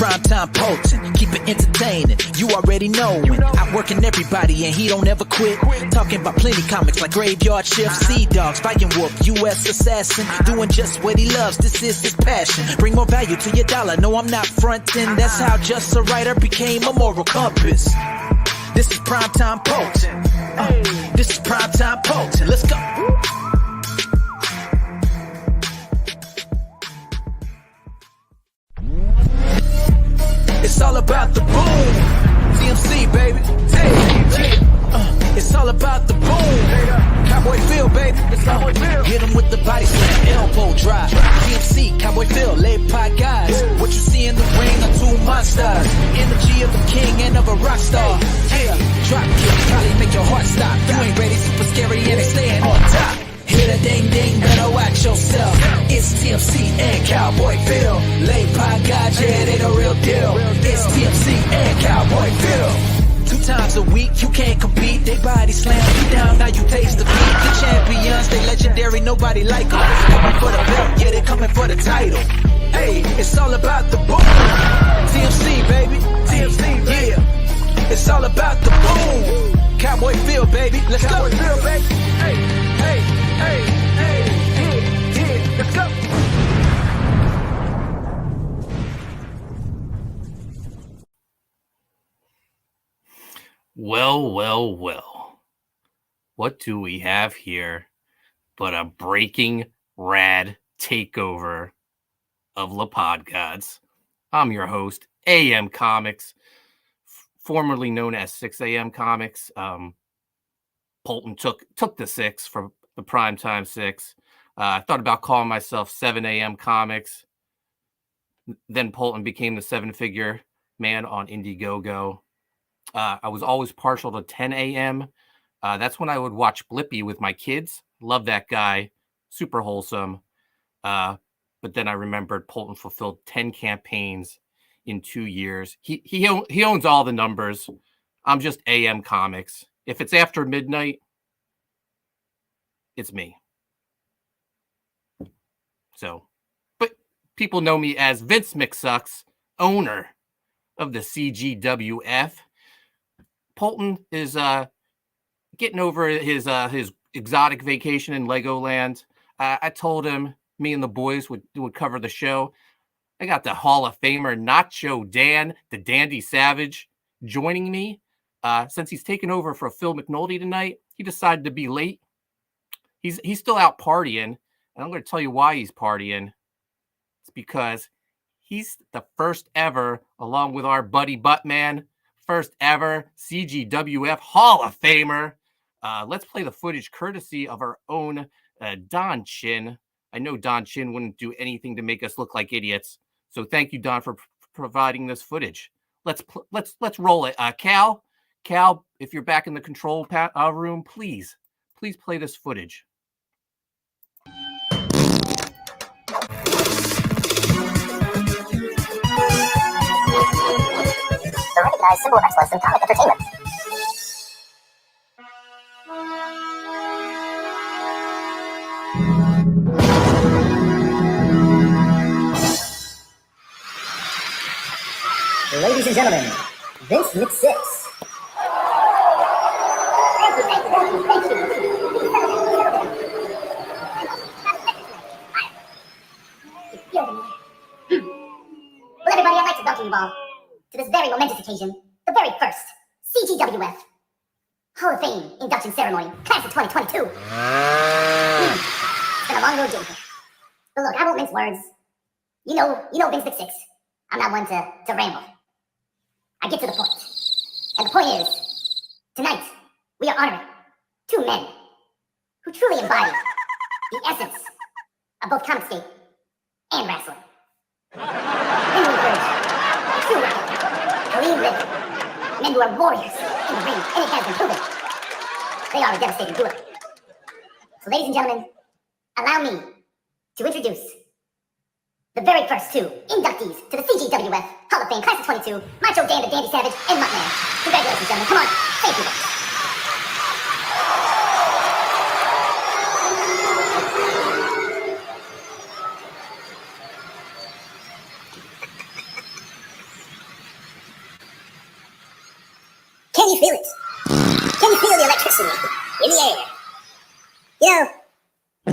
primetime Poulton, keep it entertaining, you already knowin'. Outworking everybody and he don't ever quit. Talking about plenty comics like Graveyard Shift, Sea Dogs, Fighting Wolf, U.S. Assassin. Doing just what he loves, this is his passion. Bring more value to your dollar, no I'm not frontin'. That's how just a writer became a moral compass. This is primetime Poulton. This is primetime Poulton. Let's go. It's all about the boom. TMC, baby. It's all about the boom. Cowboy Phil, baby. Hit him with the body slam, elbow drop. TMC, Cowboy Phil, laid pot guys. What you see in the ring are two monsters. Energy of a king and of a rock star. Yeah, drop kick, probably make your heart stop. You ain't ready, super scary, and they staying on top. Hit a ding ding, better watch yourself. It's TMC and Cowboy Phil. Lay pot guys, yeah, they the real deal. It's TMC and Cowboy Phil. 2 times a week, you can't compete. They body slam you down, now you taste the beat. The champions, they legendary, nobody like them. Coming for the belt, yeah, they coming for the title. Hey, it's all about the boom. TMC, baby. TMC, baby. Yeah. It's all about the boom. Cowboy Phil, baby. Let's go. Cowboy Phil, baby. Hey, hey, hey, hey, hey, yeah, let's go. Well, well, well. What do we have here but a breaking rad takeover of La Pod Gods? I'm your host, AM Comics, formerly known as 6 AM Comics. Poulton took the 6 for the primetime 6. I thought about calling myself 7 AM Comics. Then Poulton became the 7-figure man on Indiegogo. I was always partial to 10 a.m. That's when I would watch Blippi with my kids. Love that guy. Super wholesome. But then I remembered Poulton fulfilled 10 campaigns in 2 years. He owns all the numbers. I'm just AM Comics. If it's after midnight, it's me. So, but people know me as Vince McSucks, owner of the CGWF. Poulton is getting over his exotic vacation in Legoland. I told him me and the boys would cover the show. I got the Hall of Famer Nacho Dan, the Dandy Savage, joining me. Since he's taken over for Phil McNulty tonight, he decided to be late. He's still out partying, and I'm going to tell you why he's partying. It's because he's the first ever, along with our buddy Buttman, first ever CGWF Hall of Famer. Let's play the footage courtesy of our own Don Chin. I know Don Chin wouldn't do anything to make us look like idiots. So thank you, Don, for providing this footage. Let's roll it. Cal, if you're back in the control room, please play this footage. The recognized symbol of excellence in comic entertainment. Ladies and gentlemen, Vince McSix. Thank you. Well, everybody, I'd like to welcome you all to this very momentous occasion, the very first CGWF Hall of Fame induction ceremony, class of 2022. It's been a long road getting here. But look, I won't mince words. You know Vince McSix. I'm not one to ramble. I get to the point. And the point is, tonight, we are honoring 2 men who truly embody the essence of both comicscape and wrestling. Men who encourage the true work, clean living, men who are warriors in the ring, and it has been proven. They are a devastating duo. So ladies and gentlemen, allow me to introduce the very first 2 inductees to the CGWF Hall of Fame Class of 22, Macho Dan the Dandy Savage, and Muttman. Congratulations, gentlemen. Come on. Thank you.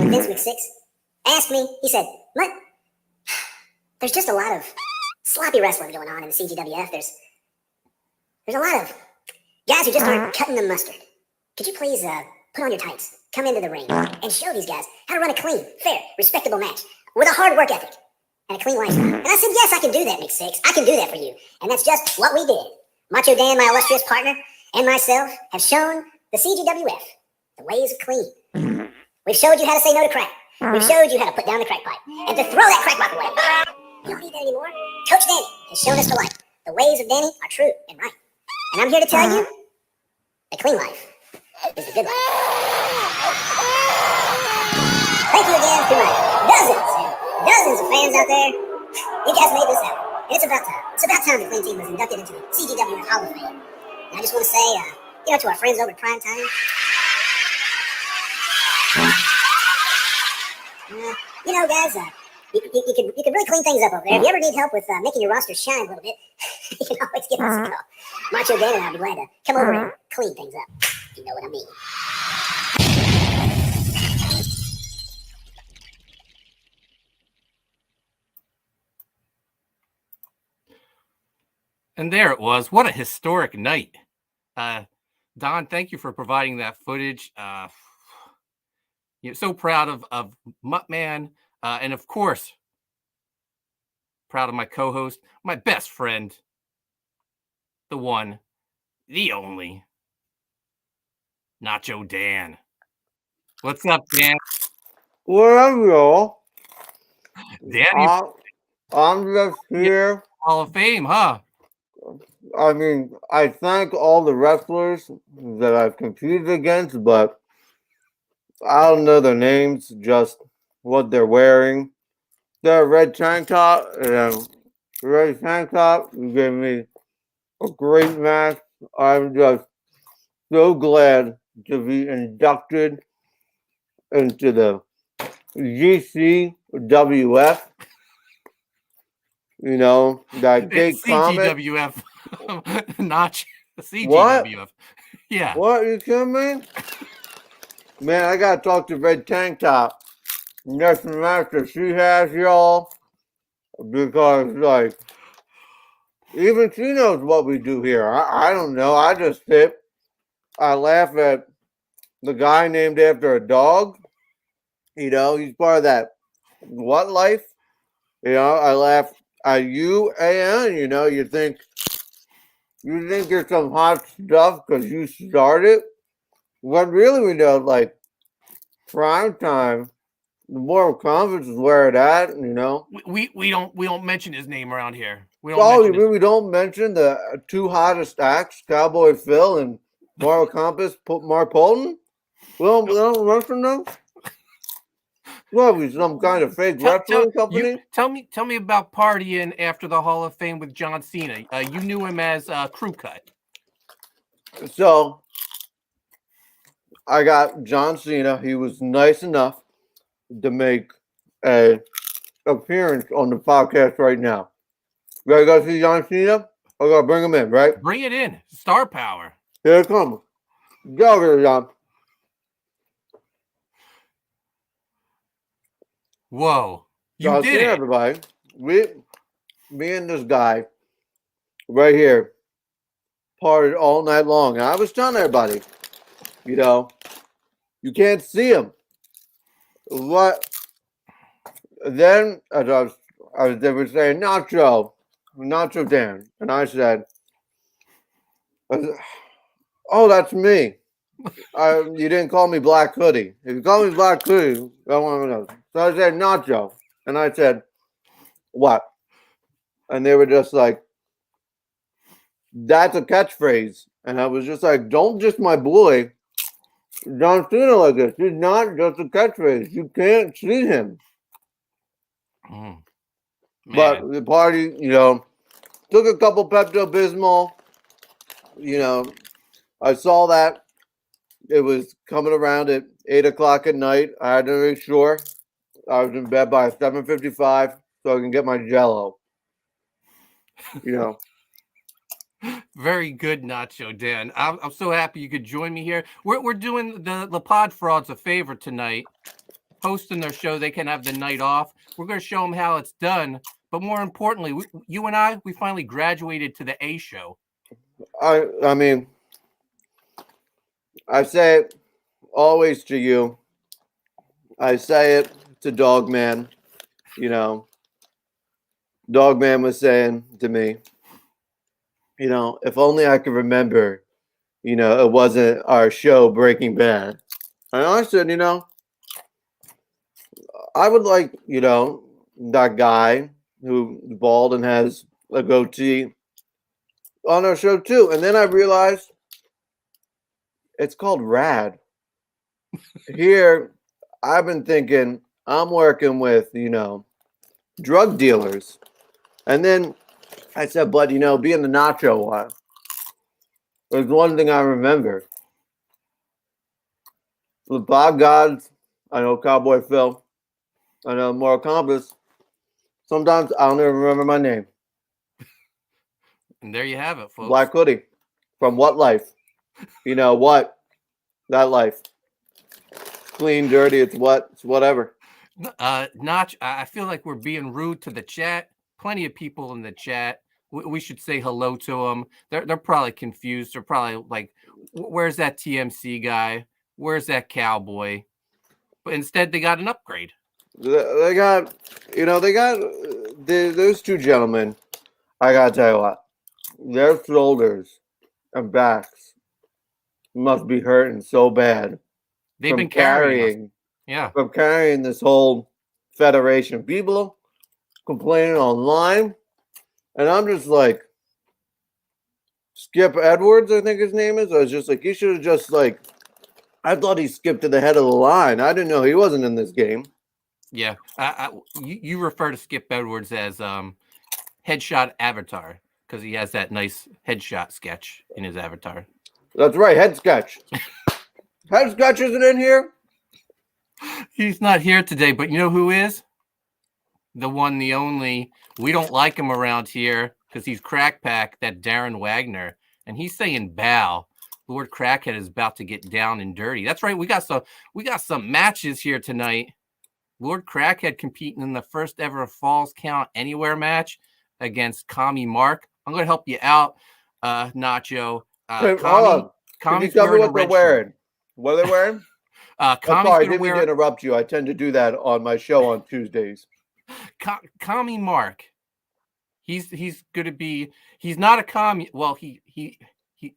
Vince McSix asked me, he said, "Mutt, there's just a lot of sloppy wrestling going on in the CGWF. There's a lot of guys who just aren't cutting the mustard. Could you please put on your tights, come into the ring, and show these guys how to run a clean, fair, respectable match with a hard work ethic and a clean lifestyle?" And I said, "Yes, I can do that, McSix. I can do that for you." And that's just what we did. Macho Dan, my illustrious partner, and myself have shown the CGWF the ways of clean. We've showed you how to say no to crack. We've showed you how to put down the crack pipe and to throw that crack rock away. You don't need that anymore. Coach Danny has shown us the light. The ways of Danny are true and right. And I'm here to tell you, the clean life is the good life. Thank you again to my dozens and dozens of fans out there. You guys made this happen. And it's about time. It's about time the Clean Team was inducted into the CGWF Hall of Fame. And I just want to say, to our friends over at Prime Time, guys, you could really clean things up over there. If you ever need help with making your roster shine a little bit, you can always give us a call. Macho Dan and I'll be glad to come over and clean things up, if you know what I mean. And there it was. What a historic night. Don, thank you for providing that footage. So proud of Muttman. And of course, proud of my co-host, my best friend, the one, the only, Nacho Dan. What's up, Dan? What up, y'all? Dan, I'm just here. Hall of Fame, huh? I mean, I thank all the wrestlers that I've competed against, but I don't know their names, just what they're wearing. They're red tank top, and red tank top gave me a great match. I'm just so glad to be inducted into the GCWF. That big comic. CGWF, not CGWF. What? Yeah. What? You kidding me? Man, I gotta talk to Red Tank Top next match that she has, y'all, because even she knows what we do here. I don't know. I just sit. I laugh at the guy named after a dog. He's part of that what life. I laugh at you, and you think you're some hot stuff because you started. What really we know, prime time, the Mortal Kombat is where it at. We don't mention his name around here. You mean we don't mention the two hottest acts, Cowboy Phil and Mortal Kombat, Mark Poulton? We don't mention them. What, we some kind of fake wrestling company? Tell me about partying after the Hall of Fame with John Cena. You knew him as Crew Cut. So I got John Cena. He was nice enough to make an appearance on the podcast right now. You gotta go see John Cena? I gotta bring him in, right? Bring it in. Star power. Here it comes. Go over here, John. Whoa. You John did Cena, it. everybody. Me and this guy right here partied all night long. And I was telling everybody, you can't see him. What? Then as they were saying, Nacho Dan. And I said, oh, that's me. You didn't call me Black Hoodie. If you call me Black Hoodie, I want to know. So I said, Nacho. And I said, what? And they were just like, that's a catchphrase. And I was just like, don't just my boy John Cena like this. He's not just a catchphrase. You can't see him. But the party, took a couple Pepto-Bismol. I saw that it was coming around at 8 o'clock at night. I had to make sure I was in bed by 7:55 so I can get my Jell-O. Very good, Nacho Dan. I'm so happy you could join me here. We're doing the pod frauds a favor tonight. hosting their show, they can have the night off. We're going to show them how it's done. But more importantly, you and I, we finally graduated to the A show. I mean, I say it always to you. I say it to Dogman. You know, Dogman was saying to me, you know, if only I could remember, you know, it wasn't our show Breaking Bad. And I said, you know, I would like, you know, that guy who's bald and has a goatee on our show too. And then I realized it's called Rad. Here, I've been thinking I'm working with, you know, drug dealers. And then I said, but, you know, being the nacho one, there's one thing I remember. The Bob Gods, I know Cowboy Phil, I know Moral Compass. Sometimes I don't even remember my name. And there you have it, folks. Black Hoodie. From what life? You know what? That life. Clean, dirty, it's what? It's whatever. Notch, I feel like we're being rude to the chat. Plenty of people in the chat. We should say hello to them. They're probably confused. They're probably like, where's that TMC guy? Where's that Cowboy? But instead, they got an upgrade. They got, you know, those two gentlemen, I gotta tell you what, their shoulders and backs must be hurting so bad. They've been carrying from carrying this whole federation. People complaining online, and I'm just like, Skip Edwards, I think his name is. I was just like, he should have just like, I thought he skipped to the head of the line. I didn't know he wasn't in this game. Yeah, you refer to Skip Edwards as headshot avatar because he has that nice headshot sketch in his avatar. That's right, head sketch. Head sketch isn't in here. He's not here today, but you know who is? The one, the only. We don't like him around here because he's crack pack, that Darren Wagner, and he's saying bow. Lord Crackhead is about to get down and dirty. That's right. We got some matches here tonight. Lord Crackhead competing in the first ever Falls Count Anywhere match against Commie Mark. I'm going to help you out, Nacho. Hold on. Can you tell me what they're wearing? What are they wearing? I'm sorry, I didn't mean to interrupt you. I tend to do that on my show on Tuesdays. Commie Mark. He's going to be. He's not a commie. Well, he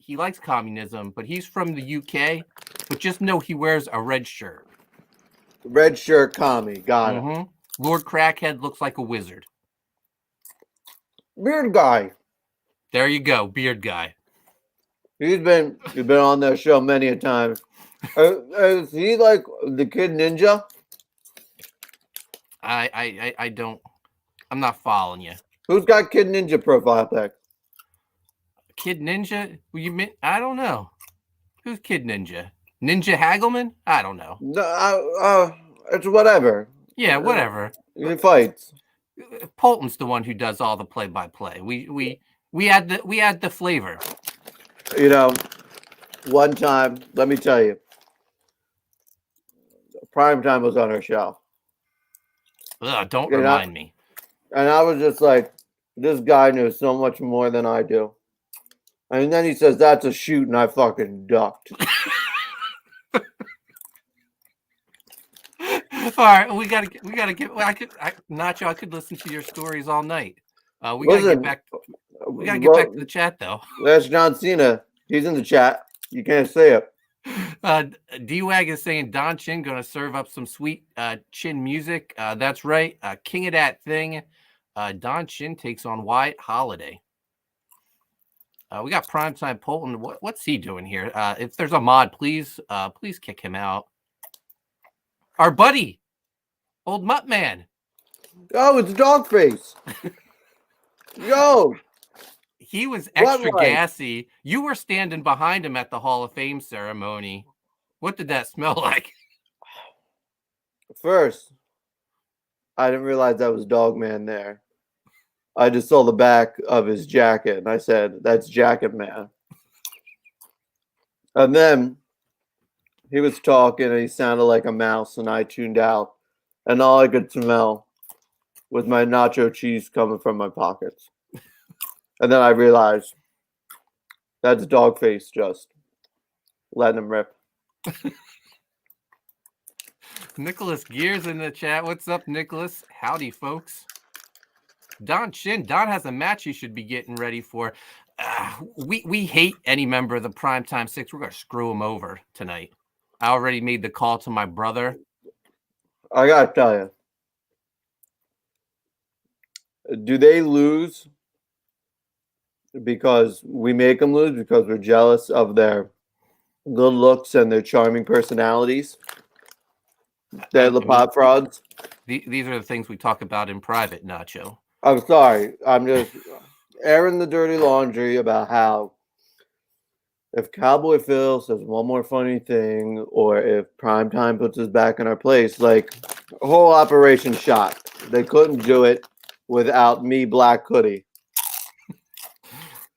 likes communism, but he's from the UK. But just know he wears a red shirt. Red shirt commie. Got it. Lord Crackhead looks like a wizard. Beard guy. There you go, beard guy. He's been on that show many a time. Is he like the Kid Ninja? I don't. I'm not following you. Who's got Kid Ninja profile pic? Kid Ninja? You mean? I don't know. Who's Kid Ninja? Ninja Hagelman? I don't know. It's whatever. Yeah, whatever. He fights. Poulton's the one who does all the play-by-play. We add the flavor. You know, one time, let me tell you, Prime Time was on our show. Don't remind me. And I was just like, this guy knows so much more than I do. And then he says, that's a shoot, and I fucking ducked. All right, we gotta get. Nacho, I could listen to your stories all night. We gotta get back to the chat though. That's John Cena. He's in the chat. You can't say it. D-Wag is saying Don Chin gonna serve up some sweet Chin music. That's right. King of that thing. Don Chin takes on Wyatt Holliday. We got Primetime Poulton. What's he doing here? If there's a mod, please kick him out. Our buddy, old Mutt Man. Oh, it's Dogface. Yo. He was extra gassy. You were standing behind him at the Hall of Fame ceremony. What did that smell like? First, I didn't realize that was Dogman there. I just saw the back of his jacket, and I said, that's Jacket Man. And then he was talking, and he sounded like a mouse, and I tuned out. and all I could smell was my nacho cheese coming from my pockets. And then I realized that's Dogface just letting him rip. Nicholas Gears in the chat. What's up, Nicholas? Howdy, folks. Don Chin. Don has a match he should be getting ready for. We hate any member of the Primetime Six. We're going to screw him over tonight. I already made the call to my brother. I got to tell you. Do they lose because we make them lose because we're jealous of their good looks and their charming personalities? They're the pop frauds. These are the things we talk about in private, Nacho. I'm sorry. I'm just airing the dirty laundry about how if Cowboy Phil says one more funny thing, or if Primetime puts us back in our place, like whole operation shot. They couldn't do it without me, Black Hoodie.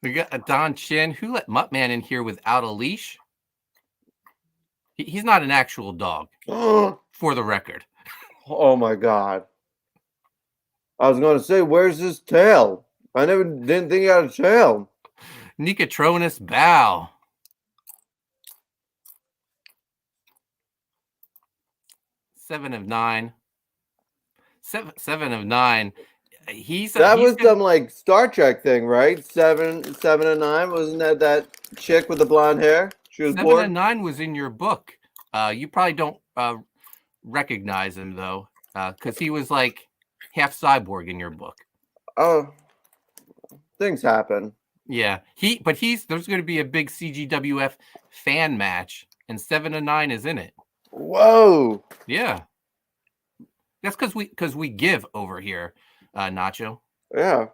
We got a Don Chin. Who let Muttman in here without a leash? He's not an actual dog, for the record. Oh my God. I was going to say, where's his tail? I didn't think he had a tail. Nicotronus bow. 7 of 9. 7 of 9. That was some like Star Trek thing, right? 7 and 9. Wasn't that chick with the blonde hair? She was 7 and 9 was in your book. You probably don't recognize him though, because he was like half cyborg in your book. Oh, things happen. Yeah, there's going to be a big CGWF fan match, and 7 and 9 is in it. Whoa. Yeah, that's because we give over here, Nacho. Yeah.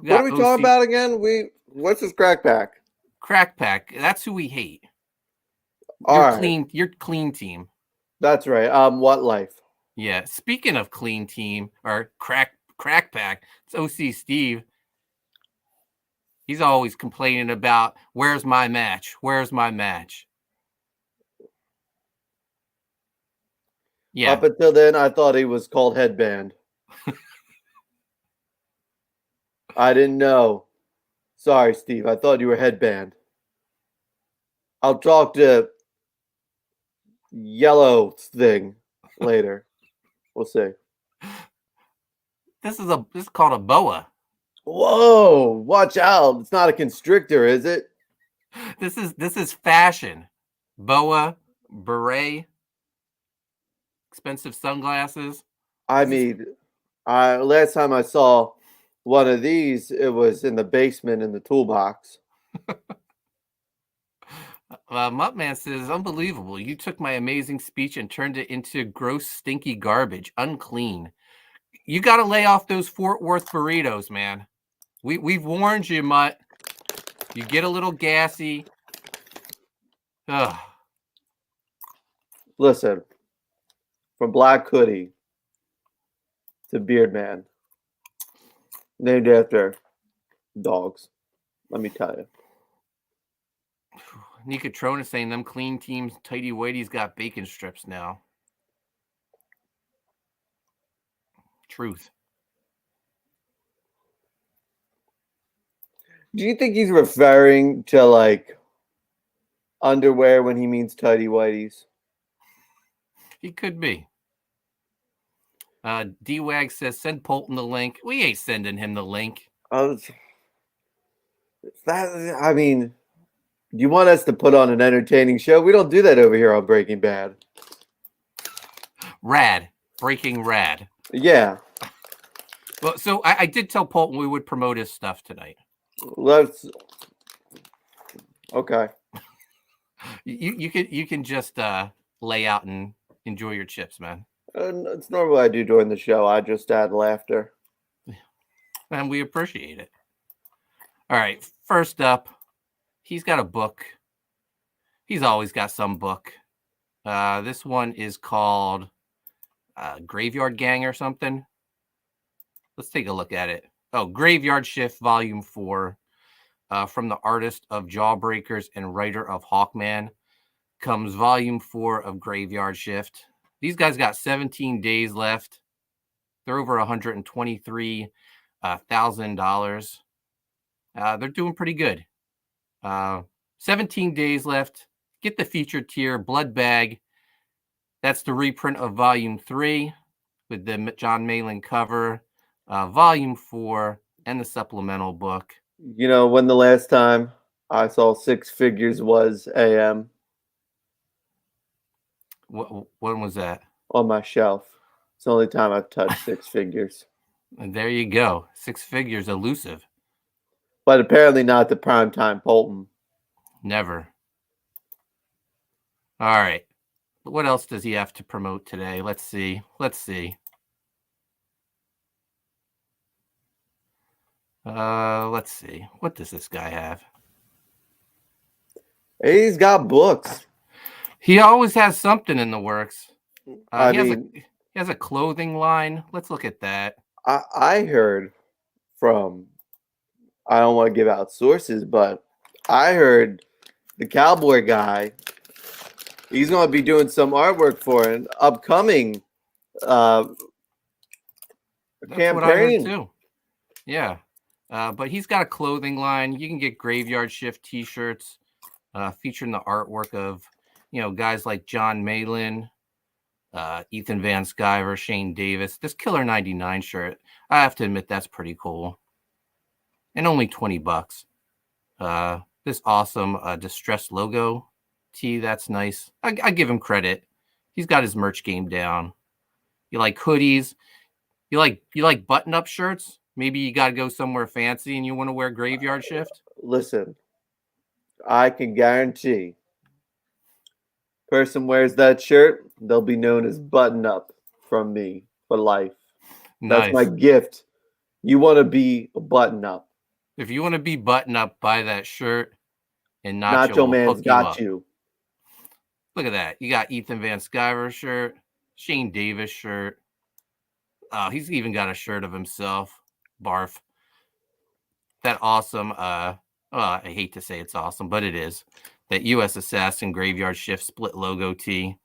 What are we talking about again? What's this crack pack? Crack pack. That's who we hate. You're clean team. That's right. What life? Yeah. Speaking of clean team or crack pack, it's OC Steve. He's always complaining about where's my match? Where's my match? Yeah. Up until then, I thought he was called Headband. I didn't know. Sorry, Steve. I thought you were Headband. I'll talk to Yellow Thing later. We'll see. This is called a boa. Whoa! Watch out! It's not a constrictor, is it? This is fashion. Boa, beret, expensive sunglasses. I mean, last time I saw one of these, it was in the basement in the toolbox. Muttman says, unbelievable. You took my amazing speech and turned it into gross, stinky garbage. Unclean. You got to lay off those Fort Worth burritos, man. We've warned you, Mutt. You get a little gassy. Ugh. Listen, from Black Hoodie to Beard Man, named after dogs. Let me tell you. Nicotronus saying them clean teams, tighty whitey's got bacon strips now. Truth. Do you think he's referring to like underwear when he means tighty whities? He could be. D-Wag says, send Poulton the link. We ain't sending him the link. I mean, you want us to put on an entertaining show? We don't do that over here on Breaking Bad. Rad. Breaking Rad. Yeah. Well, so I did tell Poulton we would promote his stuff tonight. Okay. You can just lay out and enjoy your chips, man. It's not what I do during the show. I just add laughter. And we appreciate it. All right. First up, he's got a book. He's always got some book. This one is called Graveyard Gang or something. Let's take a look at it. Oh, Graveyard Shift, Volume 4. From the artist of Jawbreakers and writer of Hawkman comes Volume 4 of Graveyard Shift. These guys got 17 days left. They're over $123,000. They're doing pretty good. 17 days left. Get the featured tier, Blood Bag. That's the reprint of Volume 3 with the John Malin cover, Volume 4, and the supplemental book. You know, when the last time I saw Six Figures was AM? When was that? On my shelf. It's the only time I've touched Six Figures. And there you go. Six Figures, elusive. But apparently not the primetime Poulton. Never. All right. What else does he have to promote today? Let's see. Let's see. What does this guy have? He's got books. He always has something in the works. He mean, has a clothing line. Let's look at that. I heard from, I don't want to give out sources, but I heard the Cowboy guy, he's going to be doing some artwork for an upcoming That's campaign. what I heard too. Yeah. But he's got a clothing line. You can get Graveyard Shift t-shirts featuring the artwork of, guys like John Malin, Ethan Van Sciver, Shane Davis. This Killer 99 shirt, I have to admit, that's pretty cool. And only $20. This awesome distressed logo tee, that's nice. I give him credit. He's got his merch game down. You like hoodies? You like button-up shirts? Maybe you got to go somewhere fancy and you want to wear Graveyard Shift? Listen, I can guarantee person wears that shirt, they'll be known as Button Up from me for life. That's my gift. You want to be a Button Up. If you want to be Button Up, buy that shirt, and Nacho Man's got you. Look at that. You got Ethan Van Sciver shirt, Shane Davis shirt. Oh, he's even got a shirt of himself. Barf. That awesome, I hate to say it's awesome, but it is. That U.S. Assassin Graveyard Shift split logo tee.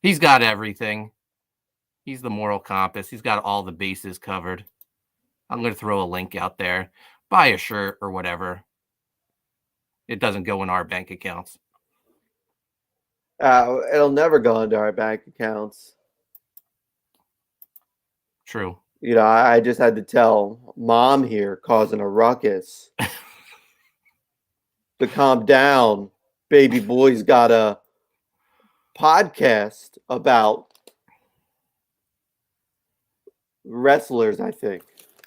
He's got everything. He's the moral compass. He's got all the bases covered. I'm going to throw a link out there. Buy a shirt or whatever. It doesn't go in our bank accounts. It'll never go into our bank accounts. True. I just had to tell Mom here, causing a ruckus, to calm down. Baby boy's got a podcast about wrestlers, I think.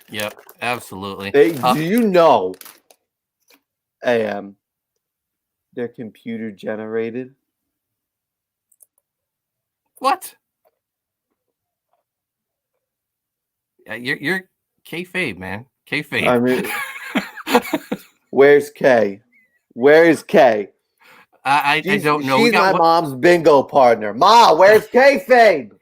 Yep, absolutely. Do you know, AM, they're computer generated? What? You're kayfabe, man. Kayfabe. I mean, where's Kay? Where is Kay? I don't know. She's my mom's bingo partner. Ma, where's kayfabe?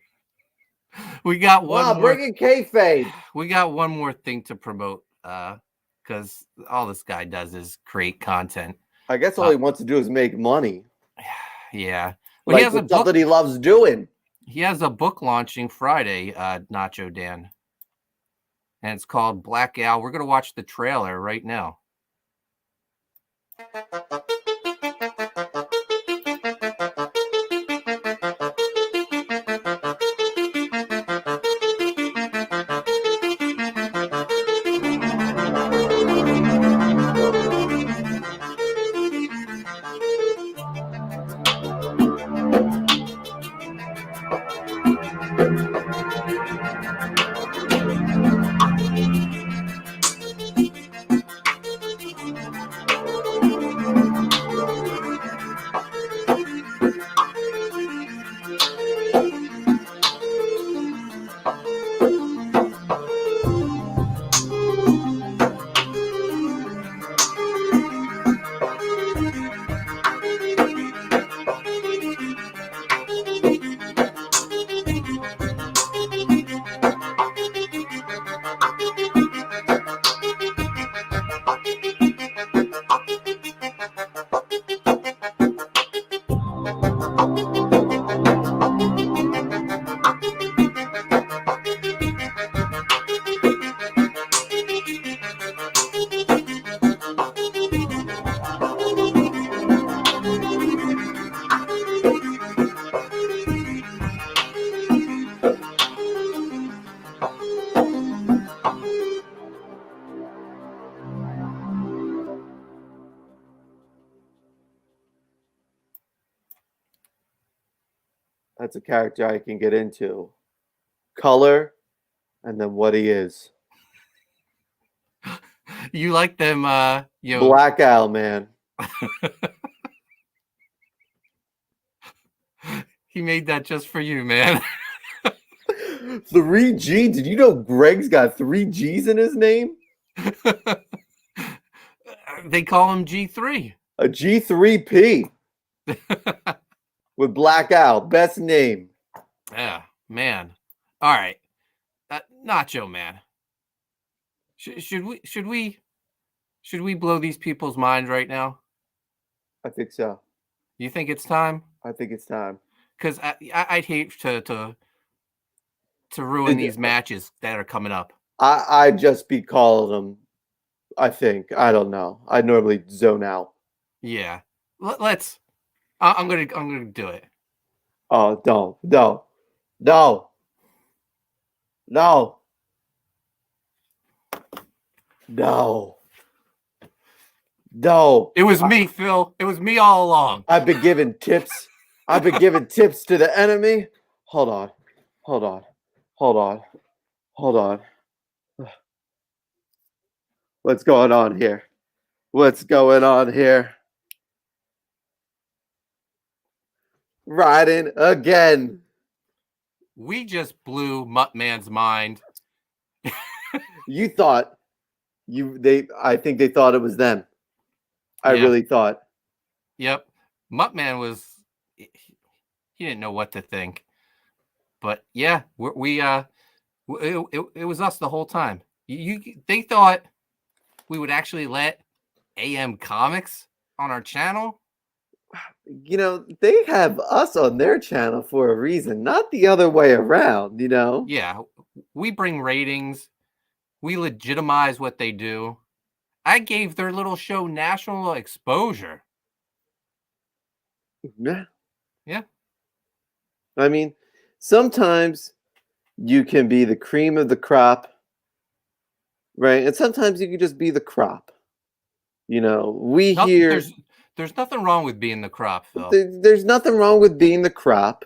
We got one. Ma, bring in kayfabe. We got one more thing to promote, because all this guy does is create content. I guess all he wants to do is make money. Yeah. Well, Like something he loves doing. He has a book launching Friday, Nacho Dan. And it's called Black Owl. We're going to watch the trailer right now. That's a character I can get into. Color, and then what he is. You like them, Black Owl, man. He made that just for you, man. 3G? Did you know Greg's got 3 G's in his name? They call him G3. A G3P with Black Owl. Best name. Yeah, man. All right. Nacho, man. Should we blow these people's minds right now? I think so. You think it's time? I think it's time. Because I'd hate to ruin these matches that are coming up. I'd just be calling them. I think. I don't know. I normally zone out. Yeah. Let's. I'm gonna do it. Oh, don't. It was me, Phil. It was me all along. I've been giving tips. I've been giving tips to the enemy. Hold on. What's going on here? Riding again. We just blew Muttman's mind. You thought I think they thought it was them. I really thought. Yep. Muttman he didn't know what to think. But yeah, it was us the whole time. They thought we would actually let AM Comics on our channel. You know, they have us on their channel for a reason, not the other way around, you know? Yeah, we bring ratings. We legitimize what they do. I gave their little show national exposure. Yeah. Yeah. I mean, sometimes you can be the cream of the crop, right? And sometimes you can just be the crop. You know, there's nothing wrong with being the crop, Phil. There's nothing wrong with being the crop,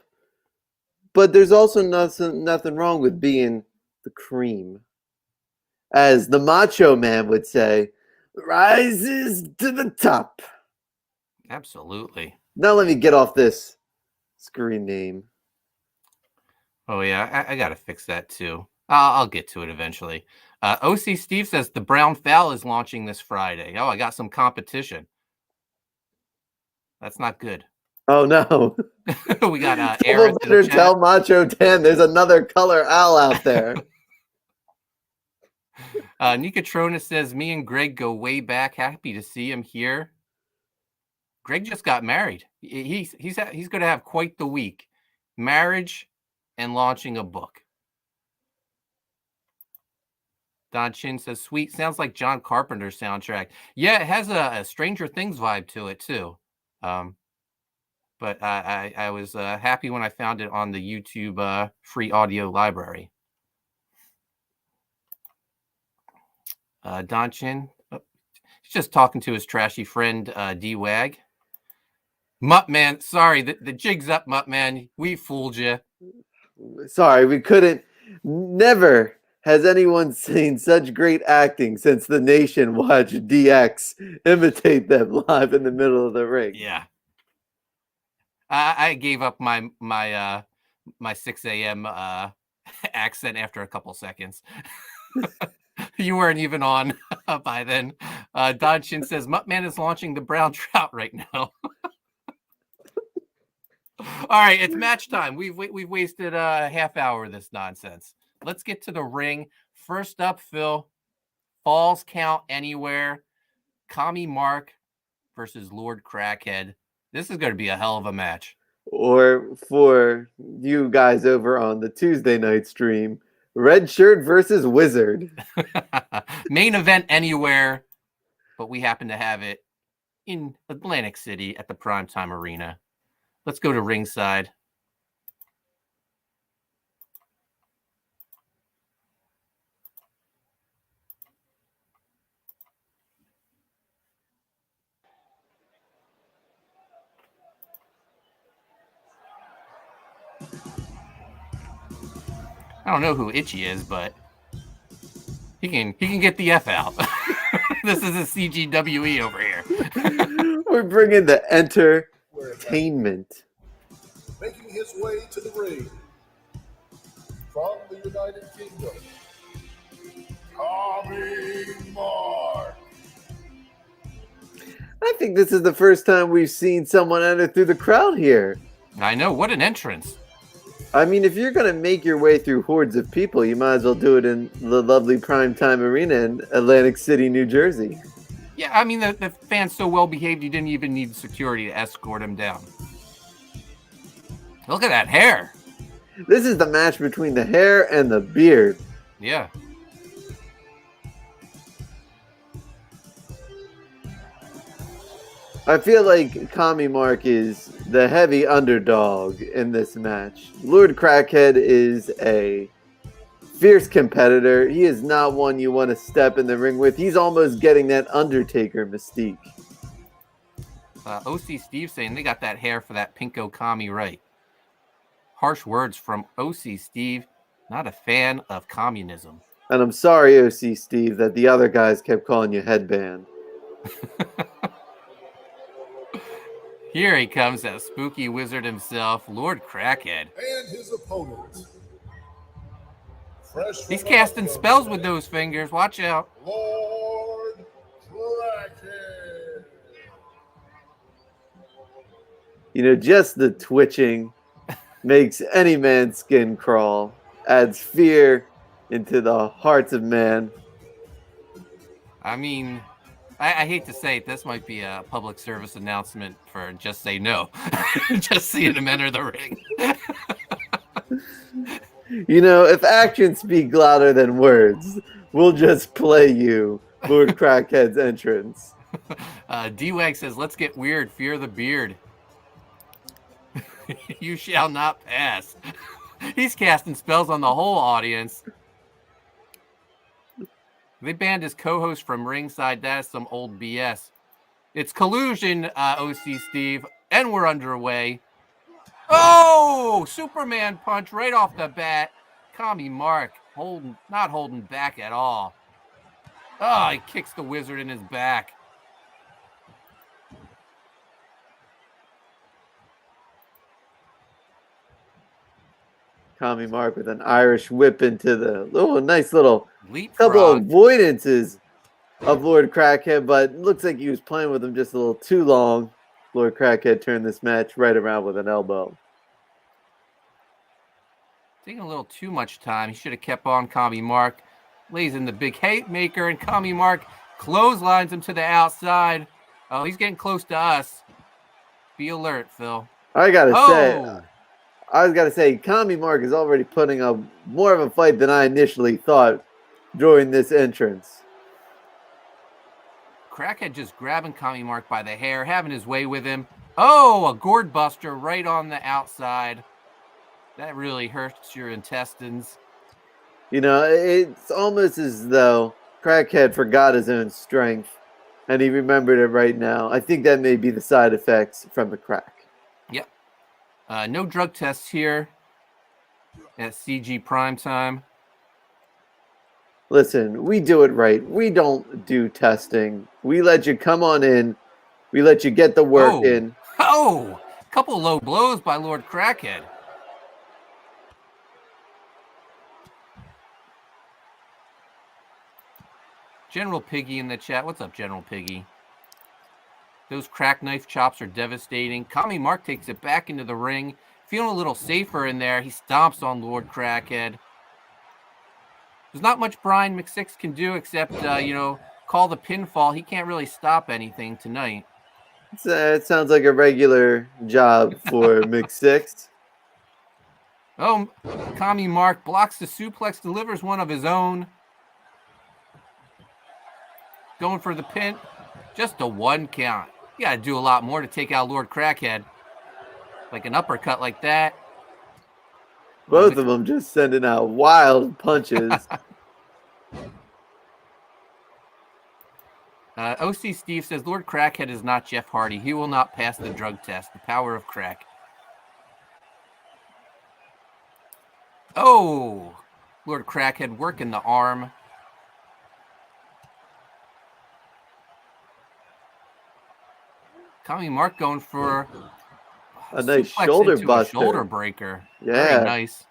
but there's also nothing wrong with being the cream. As the Macho Man would say, rises to the top. Absolutely. Now let me get off this screen name. Oh yeah, I gotta fix that too. I'll get to it eventually. OC Steve says the Brown Fowl is launching this Friday. Oh, I got some competition. That's not good. Oh no. We got Aaron. Better tell Macho Dan there's another color owl out there. Nikatrona says me and Greg go way back. Happy to see him here. Greg just got married. He's going to have quite the week. Marriage and launching a book. Don Chin says, sweet. Sounds like John Carpenter's soundtrack. Yeah, it has a Stranger Things vibe to it, too. But I was happy when I found it on the YouTube free audio library. Don Chin, he's just talking to his trashy friend, D-Wag. Muttman, sorry, the jig's up, Muttman. We fooled you. Sorry, we couldn't. Never has anyone seen such great acting since the nation watched DX imitate them live in the middle of the ring. Yeah. I gave up my 6 a.m. accent after a couple seconds. You weren't even on by then. Don Chin says, Muttman is launching the brown trout right now. All right, it's match time. We've wasted a half hour of this nonsense. Let's get to the ring. First up, Phil, Falls Count Anywhere, Commie Mark versus Lord Crackhead. This is going to be a hell of a match. Or for you guys over on the Tuesday night stream, Red Shirt versus Wizard. Main event anywhere, but we happen to have it in Atlantic City at the Primetime Arena. Let's go to ringside. I don't know who Itchy is, but he can get the F out. This is a CGWE over here. We're bringing the entertainment. Making his way to the ring from the United Kingdom, Commie Mark. I think this is the first time we've seen someone enter through the crowd here. I know, what an entrance. I mean, if you're going to make your way through hordes of people, you might as well do it in the lovely primetime arena in Atlantic City, New Jersey. Yeah, I mean, the fan's so well behaved, you didn't even need security to escort him down. Look at that hair. This is the match between the hair and the beard. Yeah. I feel like Commie Mark is the heavy underdog in this match. Lord Crackhead is a fierce competitor. He is not one you want to step in the ring with. He's almost getting that Undertaker mystique. OC Steve saying they got that hair for that pinko commie right. Harsh words from OC Steve. Not a fan of communism. And I'm sorry, OC Steve, that the other guys kept calling you headband. Here he comes, that spooky wizard himself, Lord Crackhead. And his opponent. He's casting spells with those fingers. Watch out. Lord Crackhead. You know, just the twitching makes any man's skin crawl, adds fear into the hearts of man. I mean, I hate to say it, this might be a public service announcement for Just Say No. Just seeing him enter the ring. You know, if actions speak louder than words, we'll just play you Lord Crackhead's entrance. D-Wag says, let's get weird, fear the beard. You shall not pass. He's casting spells on the whole audience. They banned his co-host from ringside. That is some old BS. It's collusion, OC Steve, and we're underway. Oh, Superman punch right off the bat. Commie Mark not holding back at all. Oh, he kicks the wizard in his back. Commie Mark with an Irish whip into the nice little Leapfrog. couple of avoidances of Lord Crackhead, but it looks like he was playing with him just a little too long. Lord Crackhead turned this match right around with an elbow. Taking a little too much time. He should have kept on Commie Mark. Lays in the big hate maker, and Commie Mark clotheslines him to the outside. Oh, he's getting close to us. Be alert, Phil. I was gotta say, Commie Mark is already putting up more of a fight than I initially thought during this entrance. Crackhead just grabbing Commie Mark by the hair, having his way with him. Oh, a gourd buster right on the outside. That really hurts your intestines. You know, it's almost as though Crackhead forgot his own strength, and he remembered it right now. I think that may be the side effects from the crack. Yep. No drug tests here at CG Primetime. Listen, we do it right. We don't do testing. We let you come on in. We let you get the work in. Oh, couple low blows by Lord Crackhead. General Piggy in the chat. What's up, General Piggy? Those crack knife chops are devastating. Commie Mark takes it back into the ring. Feeling a little safer in there. He stomps on Lord Crackhead. There's not much Brian McSix can do except, call the pinfall. He can't really stop anything tonight. It sounds like a regular job for McSix. Oh, Commie Mark blocks the suplex, delivers one of his own. Going for the pin. Just a 1 count. You got to do a lot more to take out Lord Crackhead. Like an uppercut like that. Both of them just sending out wild punches. OC Steve says, Lord Crackhead is not Jeff Hardy. He will not pass the drug test. The power of crack. Oh, Lord Crackhead working the arm. Commie Mark going for A nice suplex shoulder into a buster. shoulder breaker. Yeah. Very nice.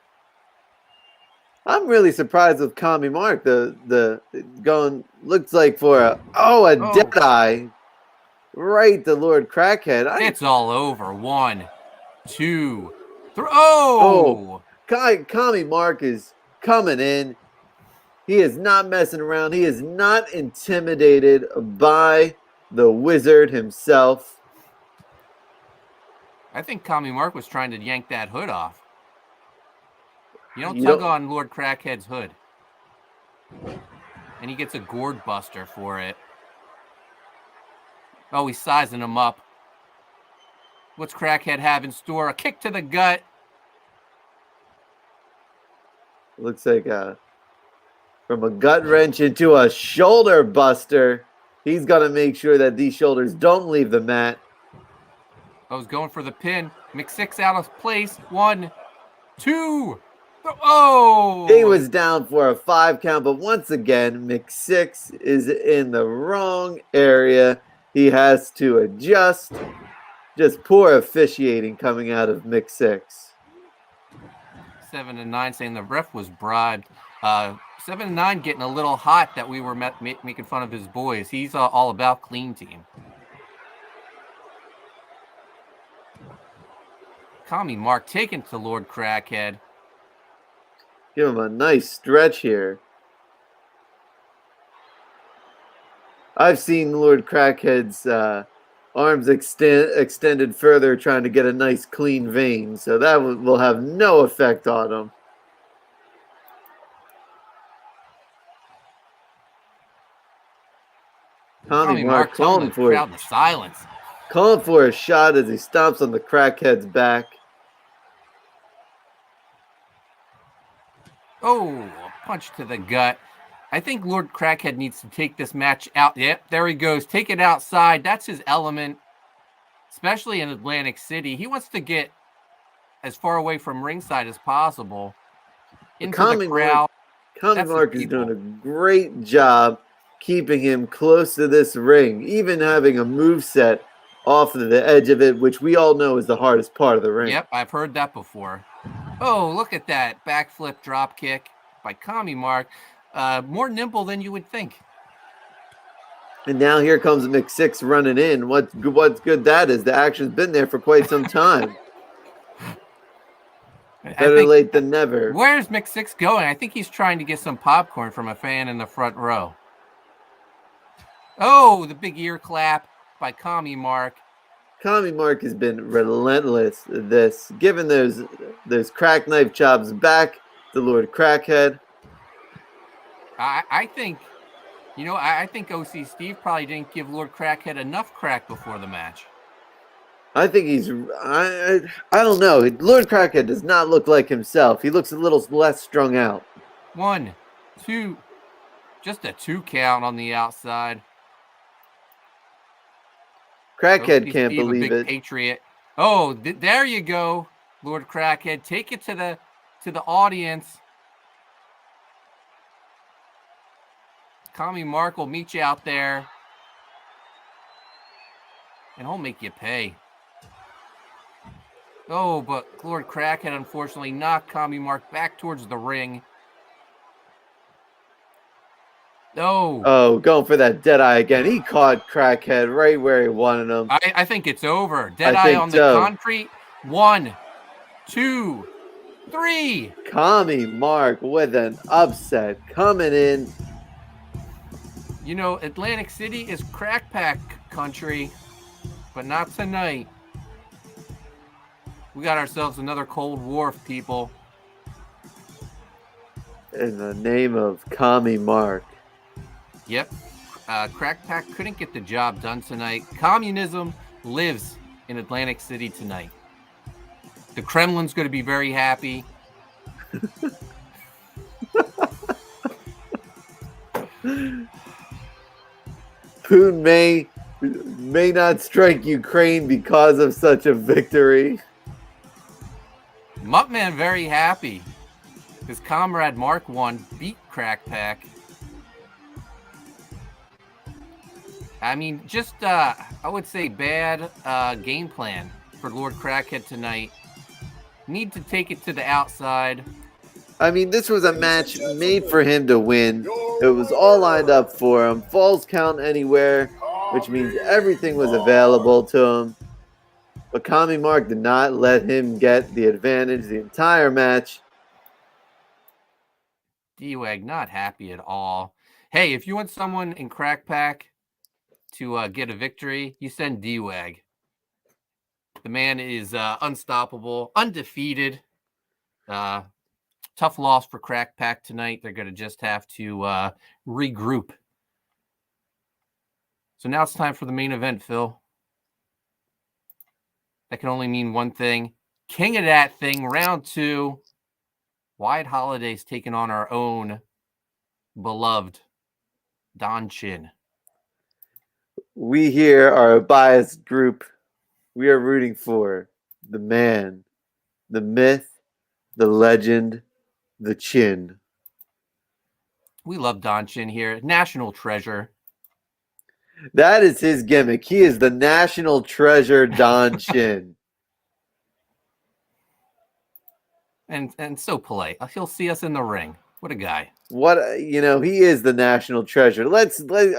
I'm really surprised with Commie Mark. The going looks like for a dead eye right to Lord Crackhead. It's all over. 1, 2, 3. Oh! Commie Mark is coming in. He is not messing around. He is not intimidated by the wizard himself. I think Commie Mark was trying to yank that hood off. You don't tug on Lord Crackhead's hood. And he gets a gourd buster for it. Oh, he's sizing him up. What's Crackhead have in store? A kick to the gut. Looks like from a gut wrench into a shoulder buster. He's got to make sure that these shoulders don't leave the mat. I was going for the pin. McSix out of place. 1, 2. Oh! He was down for a 5 count, but once again, McSix is in the wrong area. He has to adjust. Just poor officiating coming out of McSix. 7 and 9 saying the ref was bribed. 7 and 9 getting a little hot that we were making fun of his boys. He's all about clean team. Commie Mark taken to Lord Crackhead. Give him a nice stretch here. I've seen Lord Crackhead's arms extended further trying to get a nice clean vein, so that will have no effect on him. Commie Mark calling for crowd the silence. Calling for a shot as he stomps on the Crackhead's back. Oh, a punch to the gut. I think Lord Crackhead needs to take this match out. Yep, there he goes. Take it outside. That's his element, especially in Atlantic City. He wants to get as far away from ringside as possible. Into the crowd. Commie Mark is doing a great job keeping him close to this ring, even having a moveset off of the edge of it, which we all know is the hardest part of the ring. Yep, I've heard that before. Oh, look at that backflip drop kick by Commie Mark. More nimble than you would think. And now here comes McSix running in. What's good that is. The action's been there for quite some time. Better late than never. Where's McSix going? I think he's trying to get some popcorn from a fan in the front row. Oh, the big ear clap by Commie Mark. Commie Mark has been relentless this, giving those crack knife chops back to Lord Crackhead. I think, I think OC Steve probably didn't give Lord Crackhead enough crack before the match. I think I don't know. Lord Crackhead does not look like himself. He looks a little less strung out. 1, 2, just a 2 count on the outside. Crackhead can't believe it. Patriot. Oh, there you go, Lord Crackhead. Take it to the audience. Commie Mark will meet you out there, and he'll make you pay. Oh, but Lord Crackhead unfortunately knocked Commie Mark back towards the ring. Oh, going for that Deadeye again. He caught Crackhead right where he wanted him. I think it's over. Deadeye on the concrete. 1, 2, 3. Commie Mark with an upset coming in. Atlantic City is crack pack country, but not tonight. We got ourselves another Cold War, people. In the name of Commie Mark. Yep. Crack Pack couldn't get the job done tonight. Communism lives in Atlantic City tonight. The Kremlin's going to be very happy. Putin may not strike Ukraine because of such a victory. Muttman very happy. His comrade Mark 1 beat Crack Pack. I mean, just, I would say bad game plan for Lord Crackhead tonight. Need to take it to the outside. I mean, this was a match made for him to win. It was all lined up for him. Falls count anywhere, which means everything was available to him. But Commie Mark did not let him get the advantage the entire match. D-Wag not happy at all. Hey, if you want someone in Crack Pack to get a victory, you send D-Wag. The man is unstoppable, undefeated. Tough loss for Crack Pack tonight. They're going to just have to regroup. So now it's time for the main event, Phil. That can only mean one thing. King of that thing, round 2. Wyatt Holliday's taking on our own beloved Don Chin. We here are a biased group. We are rooting for the man, the myth, the legend, the Chin. We love Don Chin here. National treasure. That is his gimmick. He is the national treasure, Don Chin. And so polite. He'll see us in the ring. What a guy. He is the national treasure.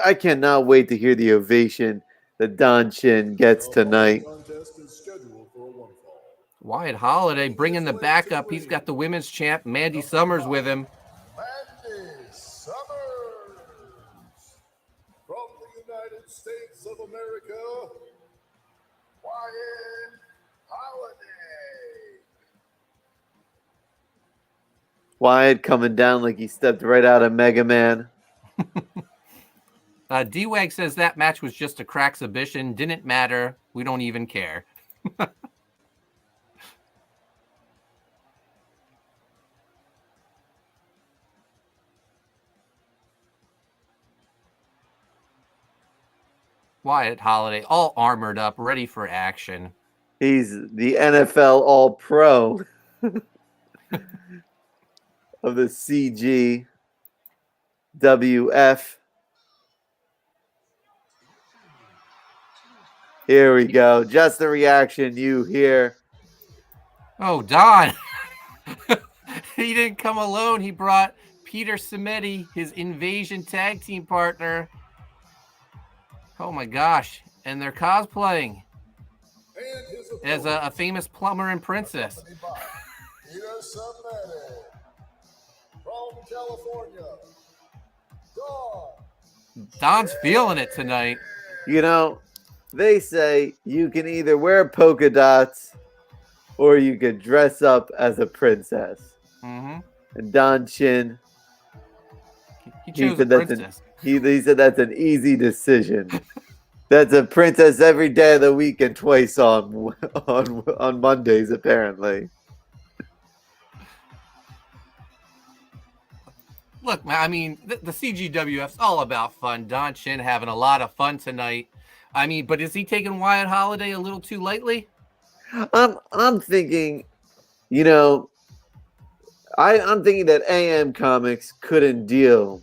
I cannot wait to hear the ovation that Don Chin gets tonight. Wyatt Holliday bringing the backup. He's got the women's champ, Mandy Summers, with him. Mandy Summers from the United States of America, Wyatt Holliday. Wyatt coming down like he stepped right out of Mega Man. D-Wag says that match was just a crack exhibition. Didn't matter. We don't even care. Wyatt Holliday, all armored up, ready for action. He's the NFL All-Pro of the CGWF. Here we go. Just the reaction you hear. Oh, Don. He didn't come alone. He brought Peter Cimetti, his Invasion tag team partner. Oh, my gosh. And they're cosplaying as a famous plumber and princess. Peter Cimetti from California. Don's feeling it tonight. You know, they say you can either wear polka dots or you could dress up as a princess. Mm-hmm. And Don Chin, he chose a princess. He said that's an easy decision. That's a princess every day of the week and twice on Mondays, apparently. Look, I mean, the CGWF's all about fun. Don Chin having a lot of fun tonight. I mean, but is he taking Wyatt Holliday a little too lightly? I'm thinking, I'm thinking that AM Comics couldn't deal.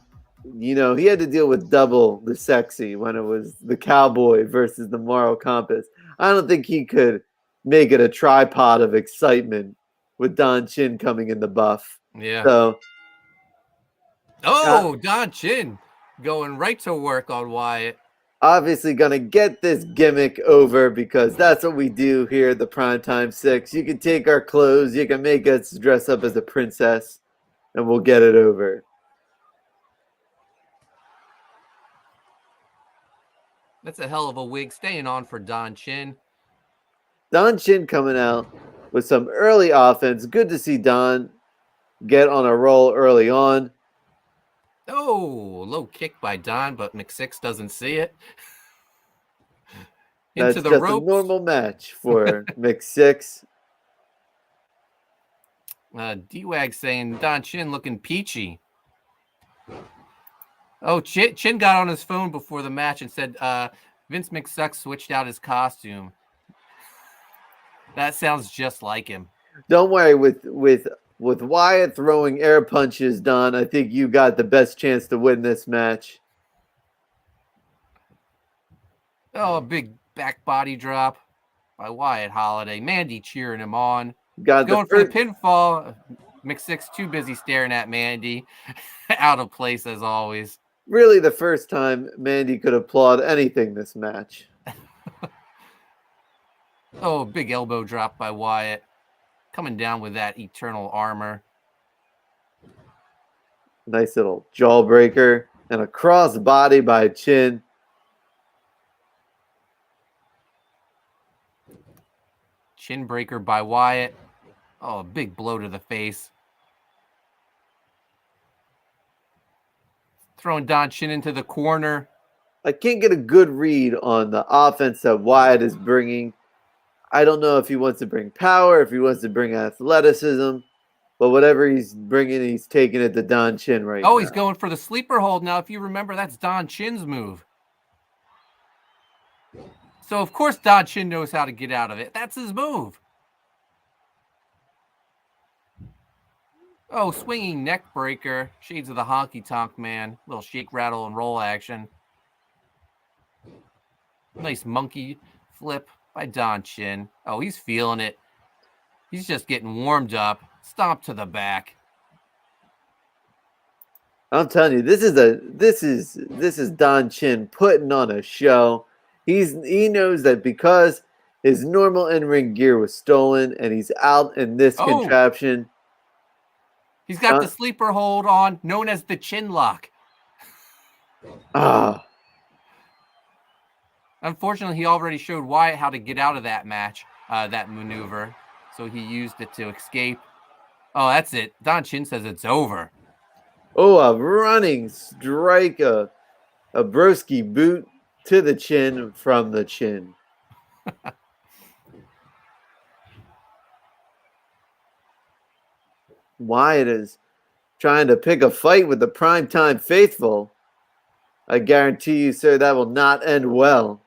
He had to deal with double the sexy when it was the Cowboy versus the Moral Compass. I don't think he could make it a tripod of excitement with Don Chin coming in the buff. Yeah. So. Don Chin going right to work on Wyatt. Obviously going to get this gimmick over because that's what we do here at the Primetime 6. You can take our clothes, you can make us dress up as a princess, and we'll get it over. That's a hell of a wig staying on for Don Chin. Don Chin coming out with some early offense. Good to see Don get on a roll early on. Oh, low kick by Don, but McSix doesn't see it. That's Into the just ropes. A normal match for McSix. D-Wag saying Don Chin looking peachy. Oh, Chin got on his phone before the match and said Vince McSuck switched out his costume. That sounds just like him. Don't worry, with with Wyatt throwing air punches, Don, I think you got the best chance to win this match. Oh, a big back body drop by Wyatt Holliday. Mandy cheering him on. Got Going for the pinfall. McSix too busy staring at Mandy. Out of place as always. Really the first time Mandy could applaud anything this match. Oh, big elbow drop by Wyatt. Coming down with that eternal armor. Nice little jawbreaker and a cross body by Chin. Chin breaker by Wyatt. Oh, a big blow to the face. Throwing Don Chin into the corner. I can't get a good read on the offense that Wyatt is bringing. I don't know if he wants to bring power, if he wants to bring athleticism, but whatever he's bringing, he's taking it to Don Chin right now. Oh, he's going for the sleeper hold now. If you remember, that's Don Chin's move. So, of course, Don Chin knows how to get out of it. That's his move. Oh, swinging neck breaker. Shades of the honky tonk man. Little shake, rattle, and roll action. Nice monkey flip by Don Chin. Oh, he's feeling it. He's just getting warmed up. Stomp to the back. I'm telling you, this is Don Chin putting on a show. He knows that because his normal in-ring gear was stolen and he's out in this contraption. He's got the sleeper hold on, known as the chin lock. Unfortunately, he already showed Wyatt how to get out of that match, that maneuver. So he used it to escape. Oh, that's it. Don Chin says it's over. Oh, a running strike, a broski boot to the chin from the chin. Wyatt is trying to pick a fight with the primetime faithful. I guarantee you, sir, that will not end well.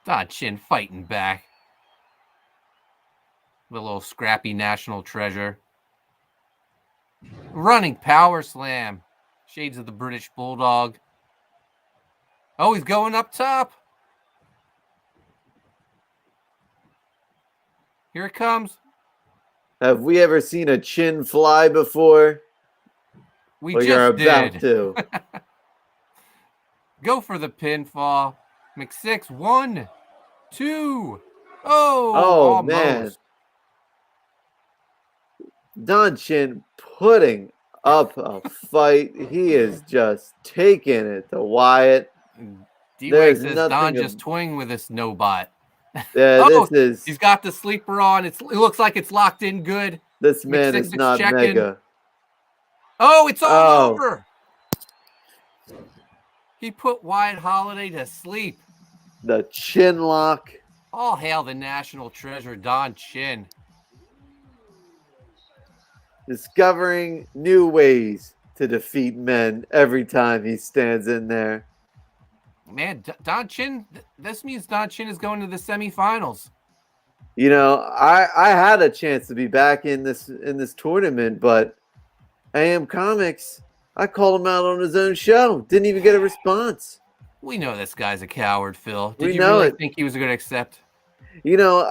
Don Chin fighting back. The little scrappy national treasure. Running power slam. Shades of the British Bulldog. Oh, he's going up top. Here it comes. Have we ever seen a chin fly before? We well, just you're did. About to. Go for the pinfall. McSix, 1, 2. Oh, almost. Man. Don Chin putting up a fight. He is just taking it to Wyatt. D-Wag says Don just toying with this no bot. Yeah, this is. He's got the sleeper on. It looks like it's locked in good. This man is not checking. Mega. Oh, it's all over. He put Wyatt Holliday to sleep. The chin lock. All hail the national treasure, Don Chin. Discovering new ways to defeat men every time he stands in there. Man, Don Chin, this means Don Chin is going to the semifinals. You know, I had a chance to be back in this tournament, but AM Comics, I called him out on his own show. Didn't even get a response. We know this guy's a coward, Phil. Did you you really think he was going to accept? You know,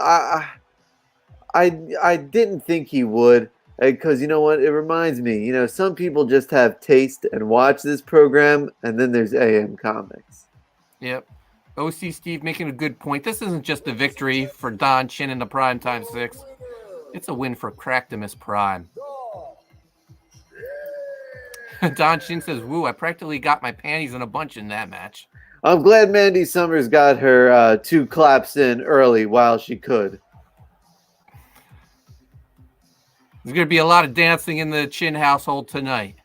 I didn't think he would. Because you know what? It reminds me, you know, some people just have taste and watch this program, and then there's AM Comics. Yep. OC Steve making a good point. This isn't just a victory for Don Chin in the Primetime 6. It's a win for Cractimus Prime. Don Chin says, woo, I practically got my panties in a bunch in that match. I'm glad Mandy Summers got her 2 claps in early while she could. There's going to be a lot of dancing in the Chin household tonight.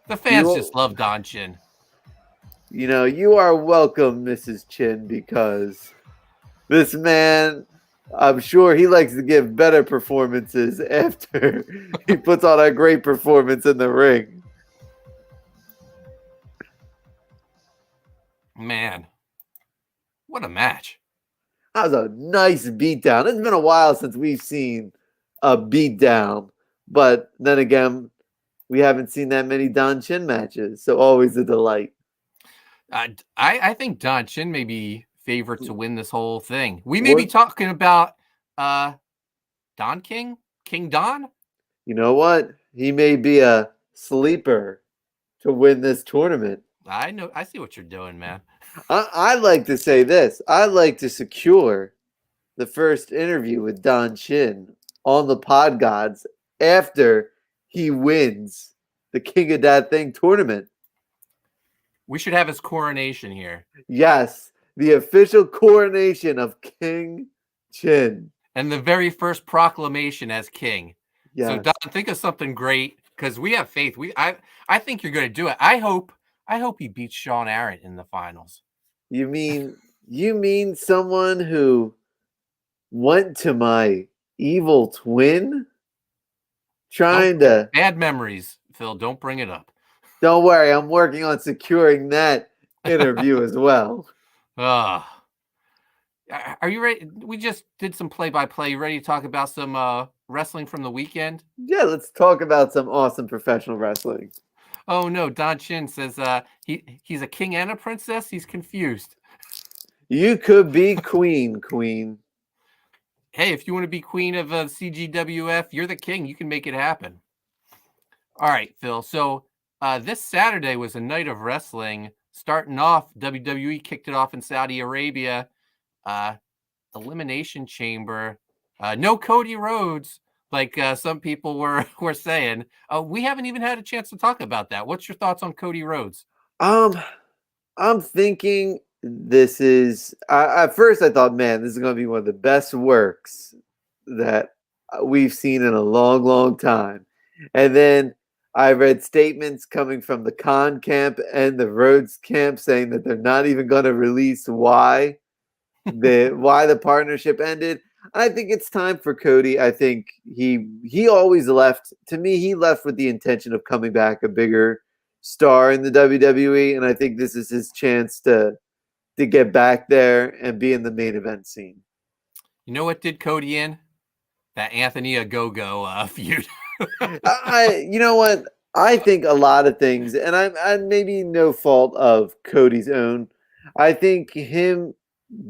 The fans just love Don Chin. You know, you are welcome, Mrs. Chin, because this man, I'm sure he likes to give better performances after he puts on a great performance in the ring. Man, what a match. That was a nice beatdown. It's been a while since we've seen a beatdown, but then again, we haven't seen that many Don Chin matches, so always a delight. I think Don Chin may be favored to win this whole thing. We may be What? talking about Don King Don. You know what? He may be a sleeper to win this tournament. I know. I see what you're doing, man. I like to say this. I like to secure the first interview with Don Chin on the Pod Gods after he wins the King of That Thing tournament. We should have his coronation here. Yes, the official coronation of King Chin. And the very first proclamation as king. Yes. So Don, think of something great because we have faith. I think you're going to do it. I hope he beats Sean Aaron in the finals. You mean someone who went to my evil twin trying to bad memories, Phil, don't bring it up. Don't worry, I'm working on securing that interview as well. Are you ready? We just did some play-by-play. You ready to talk about some wrestling from the weekend? Yeah, let's talk about some awesome professional wrestling. Oh no, Don Chin says he's a king and a princess. He's confused. You could be queen. Hey, if you want to be queen of CGWF, you're the king. You can make it happen. All right, Phil. So this Saturday was a night of wrestling. Starting off, WWE kicked it off in Saudi Arabia. Elimination Chamber. No Cody Rhodes, like some people were saying. We haven't even had a chance to talk about that. What's your thoughts on Cody Rhodes? I'm thinking this is. At first, I thought, man, this is going to be one of the best works that we've seen in a long, long time. And then I read statements coming from the Khan camp and the Rhodes camp saying that they're not even going to release why the partnership ended. I think it's time for Cody. I think he always left. To me, he left with the intention of coming back a bigger star in the WWE, and I think this is his chance to get back there and be in the main event scene. You know what did Cody in? That Anthony Ogogo feud. You know what? I think a lot of things, and I'm maybe no fault of Cody's own. I think him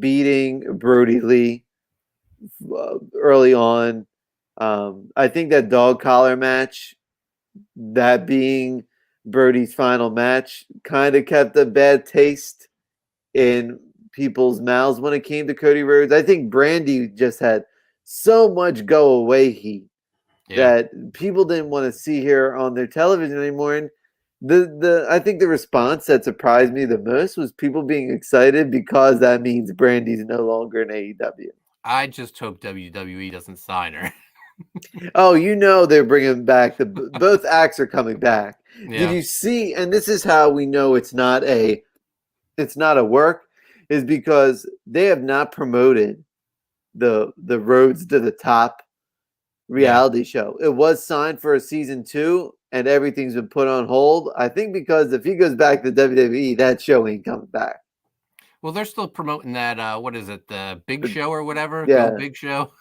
beating Brody Lee early on. I think that dog collar match, that being Brody's final match, kind of kept a bad taste in people's mouths when it came to Cody Rhodes. I think Brandy just had so much go away heat that people didn't want to see her on their television anymore. And I think the response that surprised me the most was people being excited because that means Brandy's no longer in AEW. I just hope WWE doesn't sign her. Oh, they're bringing back both acts are coming back. Yeah. Did you see? And this is how we know it's not a work, is because they have not promoted the Roads to the Top reality show. It was signed for a season 2, and everything's been put on hold. I think because if he goes back to WWE, that show ain't coming back. Well, they're still promoting that. What is it? The Big Show or whatever? Yeah. Go Big Show.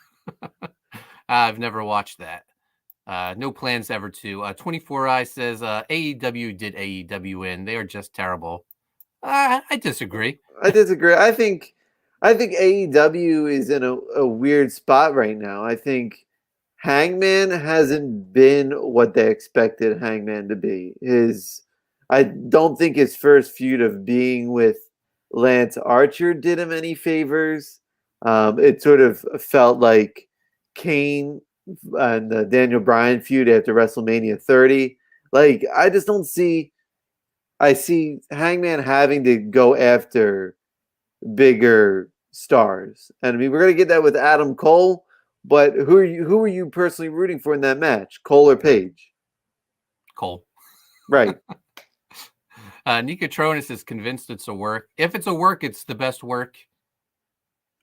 I've never watched that. No plans ever to. 24i says AEW did AEW in. They are just terrible. I disagree. I think AEW is in a weird spot right now. I think Hangman hasn't been what they expected Hangman to be. I don't think his first feud of being with Lance Archer did him any favors. It sort of felt like Kane and the Daniel Bryan feud after WrestleMania 30. Like, I just don't see. I see Hangman having to go after bigger stars, and I mean we're gonna get that with Adam Cole. But who are you personally rooting for in that match, Cole or Page? Cole, right? Nicotronis is convinced it's a work. If it's a work, it's the best work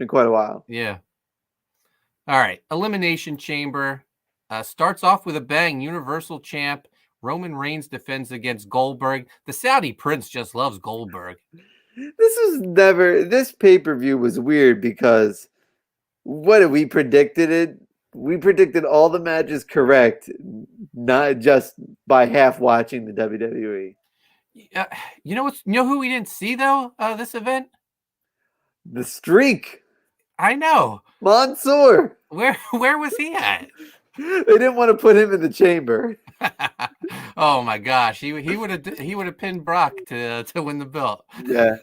in quite a while. Yeah. All right. Elimination Chamber starts off with a bang. Universal Champ Roman Reigns defends against Goldberg. The Saudi Prince just loves Goldberg. This pay-per-view was weird because what did we predicted it? We predicted all the matches correct, not just by half watching the WWE. You know who we didn't see though? This event. The Streak, I know. Mansoor. Where was he at? They didn't want to put him in the chamber. Oh my gosh, he would have pinned Brock to win the belt. Yeah.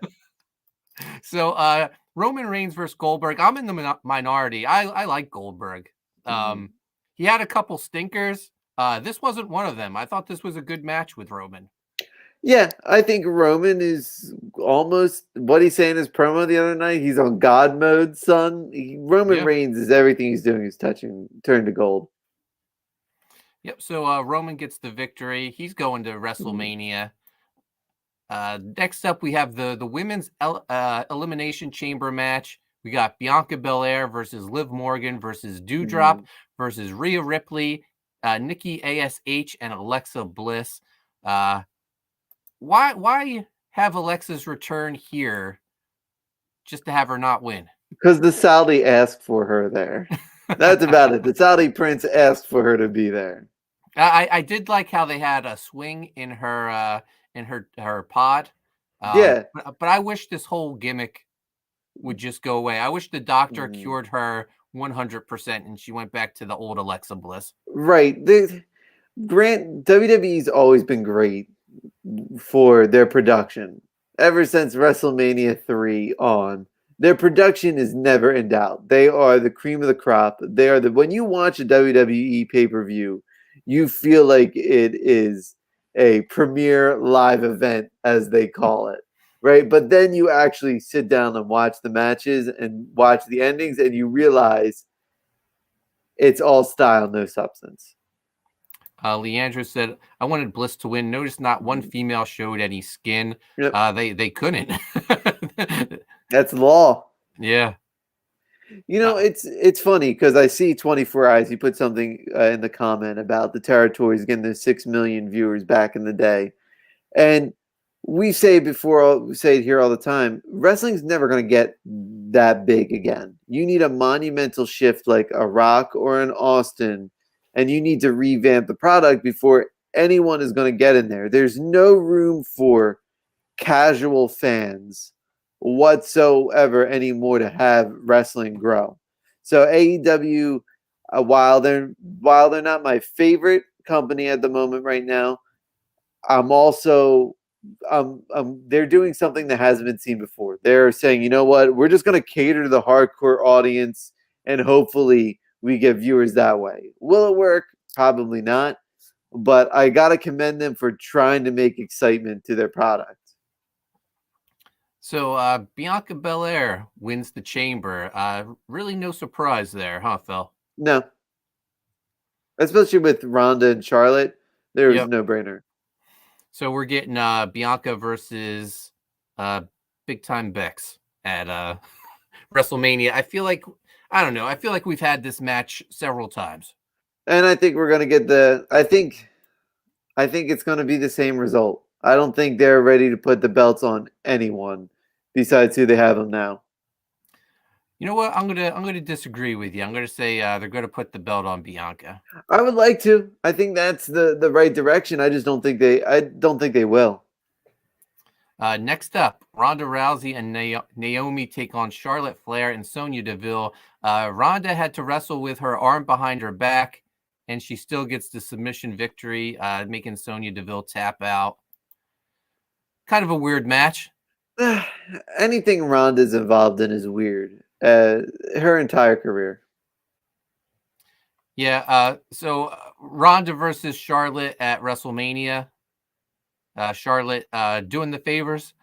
So Roman Reigns versus Goldberg. I'm in the minority. I like Goldberg. He had a couple stinkers. This wasn't one of them. I thought this was a good match with Roman. Yeah, I think Roman is almost what he's saying in his promo the other night. He's on God mode, son. Roman Reigns is everything he's doing is turn to gold. Yep. So Roman gets the victory. He's going to WrestleMania. Next up, we have the women's elimination chamber match. We got Bianca Belair versus Liv Morgan versus Doudrop versus Rhea Ripley, Nikki ASH, and Alexa Bliss. Why have Alexa's return here just to have her not win? Because the Saudi asked for her there. That's about it. The Saudi prince asked for her to be there. I did like how they had a swing in her pod. Yeah. But I wish this whole gimmick would just go away. I wish the doctor cured her 100% and she went back to the old Alexa Bliss. Right. WWE's always been great for their production. Ever since WrestleMania 3 on, their production is never in doubt. They are the cream of the crop. They are when you watch a WWE pay-per-view, you feel like it is a premier live event, as they call it, right? But then you actually sit down and watch the matches and watch the endings, and you realize it's all style, no substance. Leandro said, I wanted Bliss to win. Notice not one female showed any skin. Yep. They couldn't. That's law. Yeah. You know, it's funny because I see 24 Eyes. He put something in the comment about the territories getting their 6 million viewers back in the day. And we say it here all the time, wrestling's never going to get that big again. You need a monumental shift like a Rock or an Austin, and you need to revamp the product before anyone is going to get in there. There's no room for casual fans whatsoever anymore to have wrestling grow. So AEW, while they're not my favorite company at the moment right now, they're doing something that hasn't been seen before. They're saying, you know what, we're just going to cater to the hardcore audience and hopefully we get viewers that way. Will it work? Probably not. But I got to commend them for trying to make excitement to their product. So Bianca Belair wins the chamber. Really no surprise there, huh, Phil? No. Especially with Ronda and Charlotte, there was no brainer. So we're getting Bianca versus Big Time Bex at WrestleMania. I feel like we've had this match several times. And I think we're going to get I think it's going to be the same result. I don't think they're ready to put the belts on anyone besides who they have them now. You know what? I'm gonna disagree with you. I'm gonna say they're gonna put the belt on Bianca. I would like to. I think that's the right direction. I just don't think they will. Next up, Ronda Rousey and Naomi take on Charlotte Flair and Sonya Deville. Ronda had to wrestle with her arm behind her back, and she still gets the submission victory, making Sonya Deville tap out. Kind of a weird match. Anything Ronda's involved in is weird. Her entire career. Yeah. So Ronda versus Charlotte at WrestleMania. Charlotte doing the favors.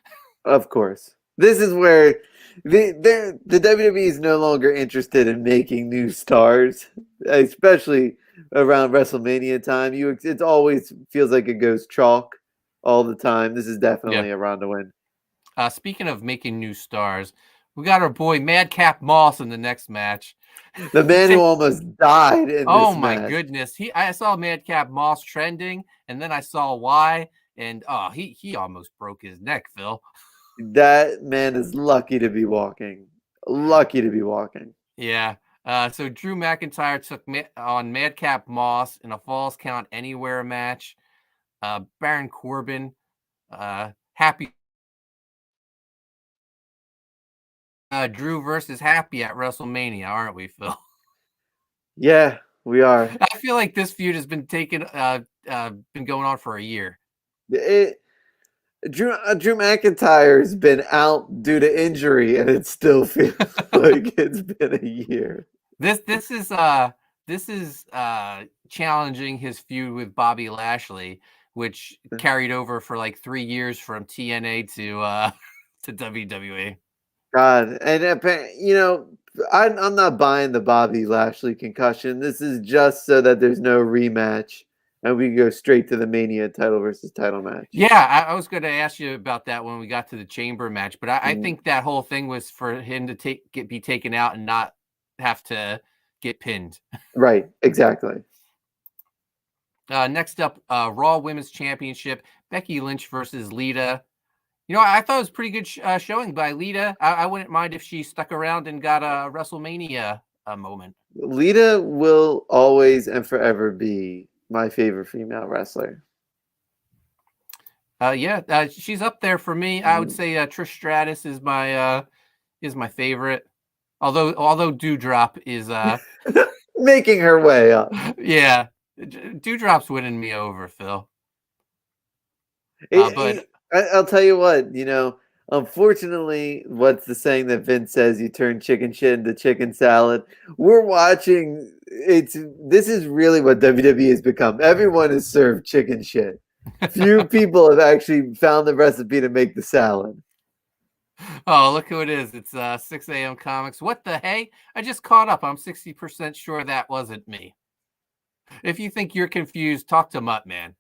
Of course. This is where the WWE is no longer interested in making new stars, especially around WrestleMania time. It always feels like it goes chalk all the time. This is definitely a Ronda win. Speaking of making new stars, we got our boy Madcap Moss in the next match. The man who almost died in oh this my match. Goodness. I saw Madcap Moss trending, and then I saw why, and he almost broke his neck, Phil. That man is lucky to be walking. Lucky to be walking. Yeah. So Drew McIntyre took on Madcap Moss in a Falls Count Anywhere match. Baron Corbin, Happy. Drew versus Happy at WrestleMania, aren't we, Phil? Yeah, we are. I feel like this feud has been been going on for a year. Drew McIntyre has been out due to injury, and it still feels like it's been a year. This is challenging his feud with Bobby Lashley, which carried over for like 3 years from TNA to WWE. God, and I'm not buying the Bobby Lashley concussion. This is just so that there's no rematch, and we go straight to the Mania title versus title match. Yeah, I was going to ask you about that when we got to the Chamber match, but I think that whole thing was for him to be taken out and not have to get pinned. Right, exactly. Next up, Raw Women's Championship, Becky Lynch versus Lita. I thought it was a pretty good showing by Lita. I wouldn't mind if she stuck around and got a WrestleMania moment. Lita will always and forever be my favorite female wrestler. She's up there for me. I would say Trish Stratus is my favorite. Although Doudrop is making her way up. Yeah, Doudrop's winning me over, Phil. But I'll tell you what, unfortunately, what's the saying that Vince says? You turn chicken shit into chicken salad. We're watching. This is really what WWE has become. Everyone is served chicken shit. Few people have actually found the recipe to make the salad. Oh, look who it is. It's 6 a.m. Comics. What the hey? I just caught up. I'm 60% sure that wasn't me. If you think you're confused, talk to Mutt, man.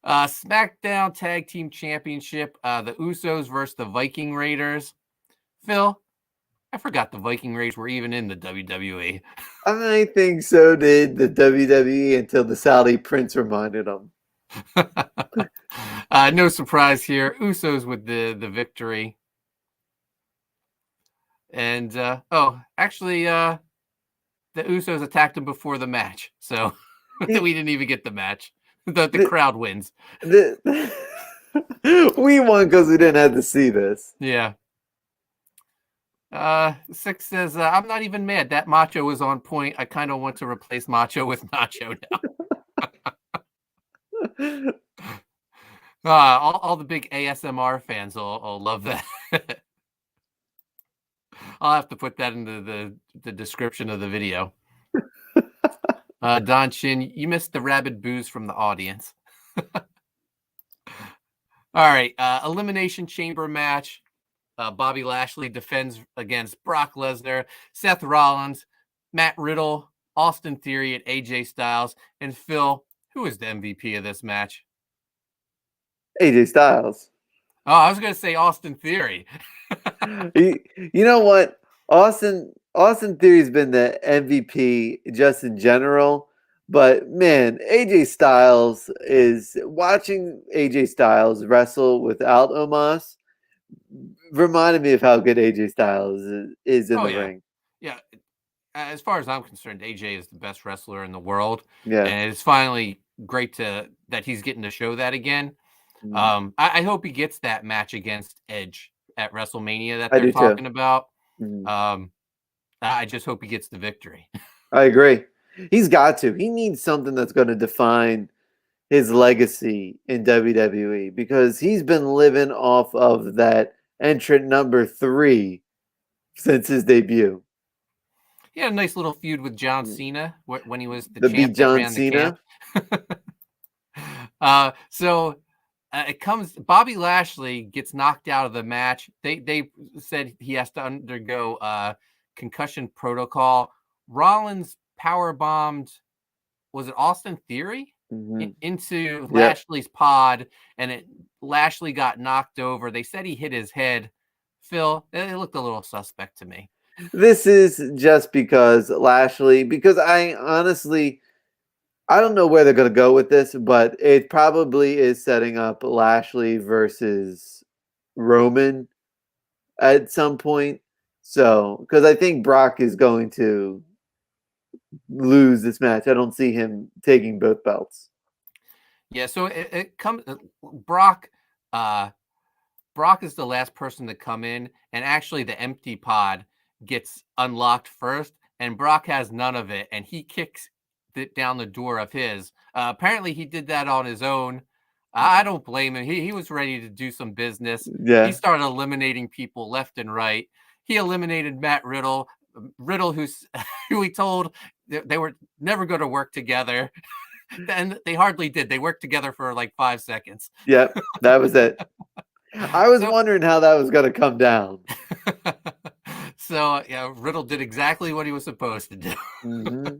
SmackDown Tag Team Championship, the Usos versus the Viking Raiders. Phil, I forgot the Viking Raiders were even in the WWE. I think so did the WWE until the Saudi prince reminded them. No surprise here. Usos with the victory. And, actually, the Usos attacked him before the match. So we didn't even get the match. The crowd wins. We won because we didn't have to see this. Yeah. 6 says, I'm not even mad. That Macho was on point. I kind of want to replace Macho with Nacho now. All the big ASMR fans will love that. I'll have to put that into the description of the video. Don Chin, you missed the rabid boos from the audience. All right, Elimination Chamber match. Bobby Lashley defends against Brock Lesnar, Seth Rollins, Matt Riddle, Austin Theory, and AJ Styles. And Phil, who is the MVP of this match? AJ Styles. Oh, I was going to say Austin Theory. You know what? Austin Theory's been the MVP just in general, but man, AJ Styles is watching AJ Styles wrestle without Omos reminded me of how good AJ Styles is in the ring. Yeah. As far as I'm concerned, AJ is the best wrestler in the world. Yeah. And it's finally great that he's getting to show that again. Mm-hmm. I hope he gets that match against Edge at WrestleMania that they're talking about. Mm-hmm. I just hope he gets the victory. I agree. He's got to. He needs something that's going to define his legacy in WWE because he's been living off of that entrant number 3 since his debut. He had a nice little feud with John Cena when he was the champ John that ran Cena. It comes. Bobby Lashley gets knocked out of the match. They said he has to undergo concussion protocol. Rollins power bombed. Was it Austin Theory into Lashley's pod, and Lashley got knocked over. They said he hit his head. Phil, it looked a little suspect to me. This is just because Lashley. Because I honestly, I don't know where they're going to go with this, but it probably is setting up Lashley versus Roman at some point. So, because I think Brock is going to lose this match. I don't see him taking both belts. Yeah, so it comes Brock. Brock is the last person to come in, and actually the empty pod gets unlocked first, and Brock has none of it, and he kicks it down the door of his. Apparently, he did that on his own. I don't blame him. He was ready to do some business. Yeah. He started eliminating people left and right. He eliminated Matt Riddle. Riddle, who he told they were never going to work together. And they hardly did. They worked together for like 5 seconds. Yep, that was it. I was wondering how that was going to come down. So, yeah, Riddle did exactly what he was supposed to do. Mm-hmm.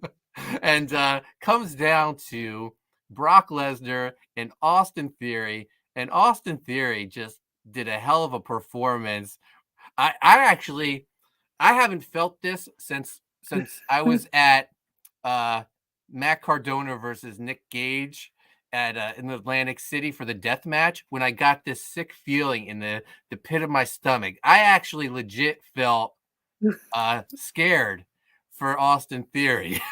And comes down to Brock Lesnar and Austin Theory. And Austin Theory just did a hell of a performance. I haven't felt this since I was at Matt Cardona versus Nick Gage at in Atlantic City for the death match, when I got this sick feeling in the pit of my stomach. I actually legit felt scared for Austin Theory.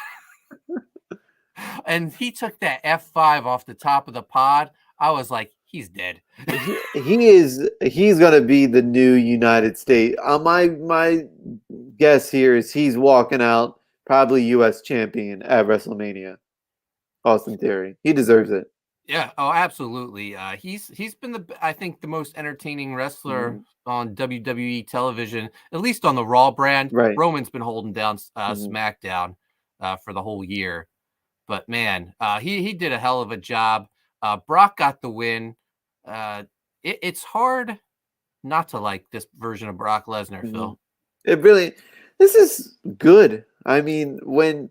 And he took that F5 off the top of the pod. I was like, he's dead. He's going to be the new United States. My guess here is he's walking out probably U.S. champion at WrestleMania. Austin Theory. He deserves it. Yeah. Oh, absolutely. He's been I think the most entertaining wrestler on WWE television, at least on the Raw brand. Right. Roman's been holding down SmackDown for the whole year. But man, he did a hell of a job. Brock got the win. It's hard not to like this version of Brock Lesnar, Phil. This is good. I mean, when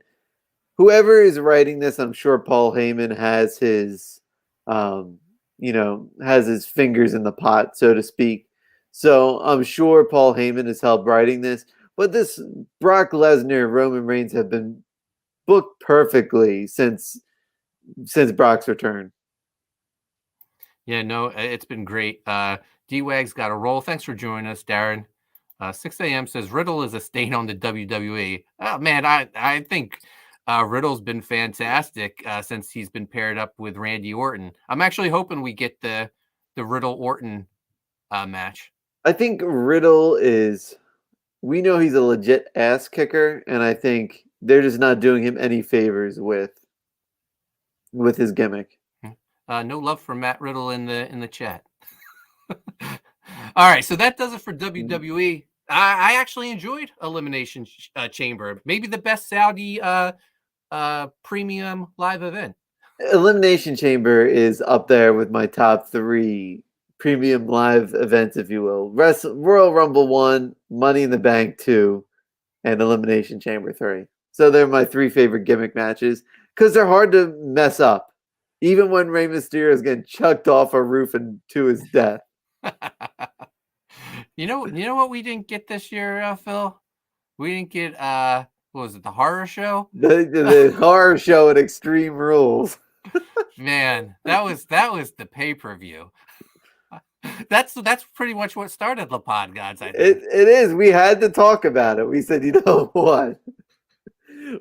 whoever is writing this, I'm sure Paul Heyman has his, has his fingers in the pot, so to speak. So I'm sure Paul Heyman has helped writing this. But this Brock Lesnar, Roman Reigns have been booked perfectly since Brock's return. Yeah, no, it's been great. D-Wag's got a roll. Thanks for joining us, Darren. 6 a.m. says Riddle is a stain on the WWE. Oh, man, I think Riddle's been fantastic since he's been paired up with Randy Orton. I'm actually hoping we get the Riddle-Orton match. I think Riddle we know he's a legit ass kicker, and I think they're just not doing him any favors with his gimmick. No love for Matt Riddle in the chat. All right, so that does it for WWE. I actually enjoyed Elimination Chamber. Maybe the best Saudi premium live event. Elimination Chamber is up there with my top 3 premium live events, if you will. Royal Rumble 1, Money in the Bank 2, and Elimination Chamber 3. So they're my 3 favorite gimmick matches because they're hard to mess up. Even when Rey Mysterio is getting chucked off a roof and to his death. You know what we didn't get this year, Phil? We didn't get what was it, the horror show? The horror show at Extreme Rules. Man, that was the pay-per-view. That's pretty much what started the pod, gods. I think. It is. We had to talk about it. We said, you know what?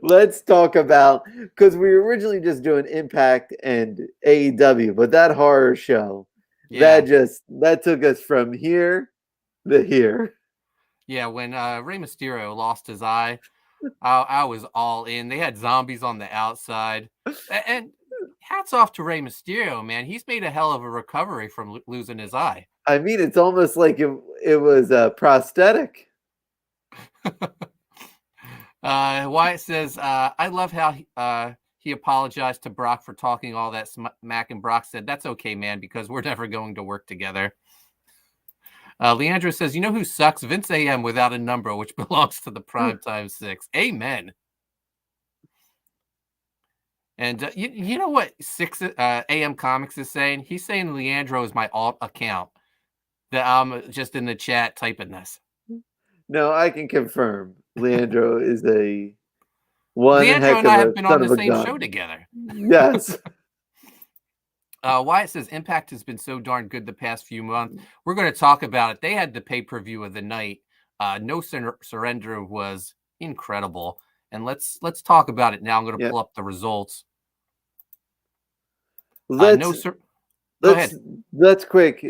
Let's talk about, because we were originally just doing Impact and AEW, but that horror show, that took us from here to here. Yeah, when Rey Mysterio lost his eye, I was all in. They had zombies on the outside, and hats off to Rey Mysterio, man. He's made a hell of a recovery from losing his eye. I mean, it's almost like it was a prosthetic. Wyatt says, I love how he apologized to Brock for talking all that smack, and Brock said, that's okay, man, because we're never going to work together. Leandra says, you know who sucks? Vince AM without a number, which belongs to the Primetime 6. Amen. And you know what 6 AM Comics is saying? He's saying Leandro is my alt account. That I'm just in the chat typing this. No, I can confirm. Leandro is a One Leandro heck and of I a have been son on of the a same gun. show together. Yes. Wyatt says Impact has been so darn good the past few months. We're going to talk about it. They had the pay-per-view of the night. No Surrender was incredible. And let's talk about it now. I'm going to pull up the results. Let's Go ahead. Let's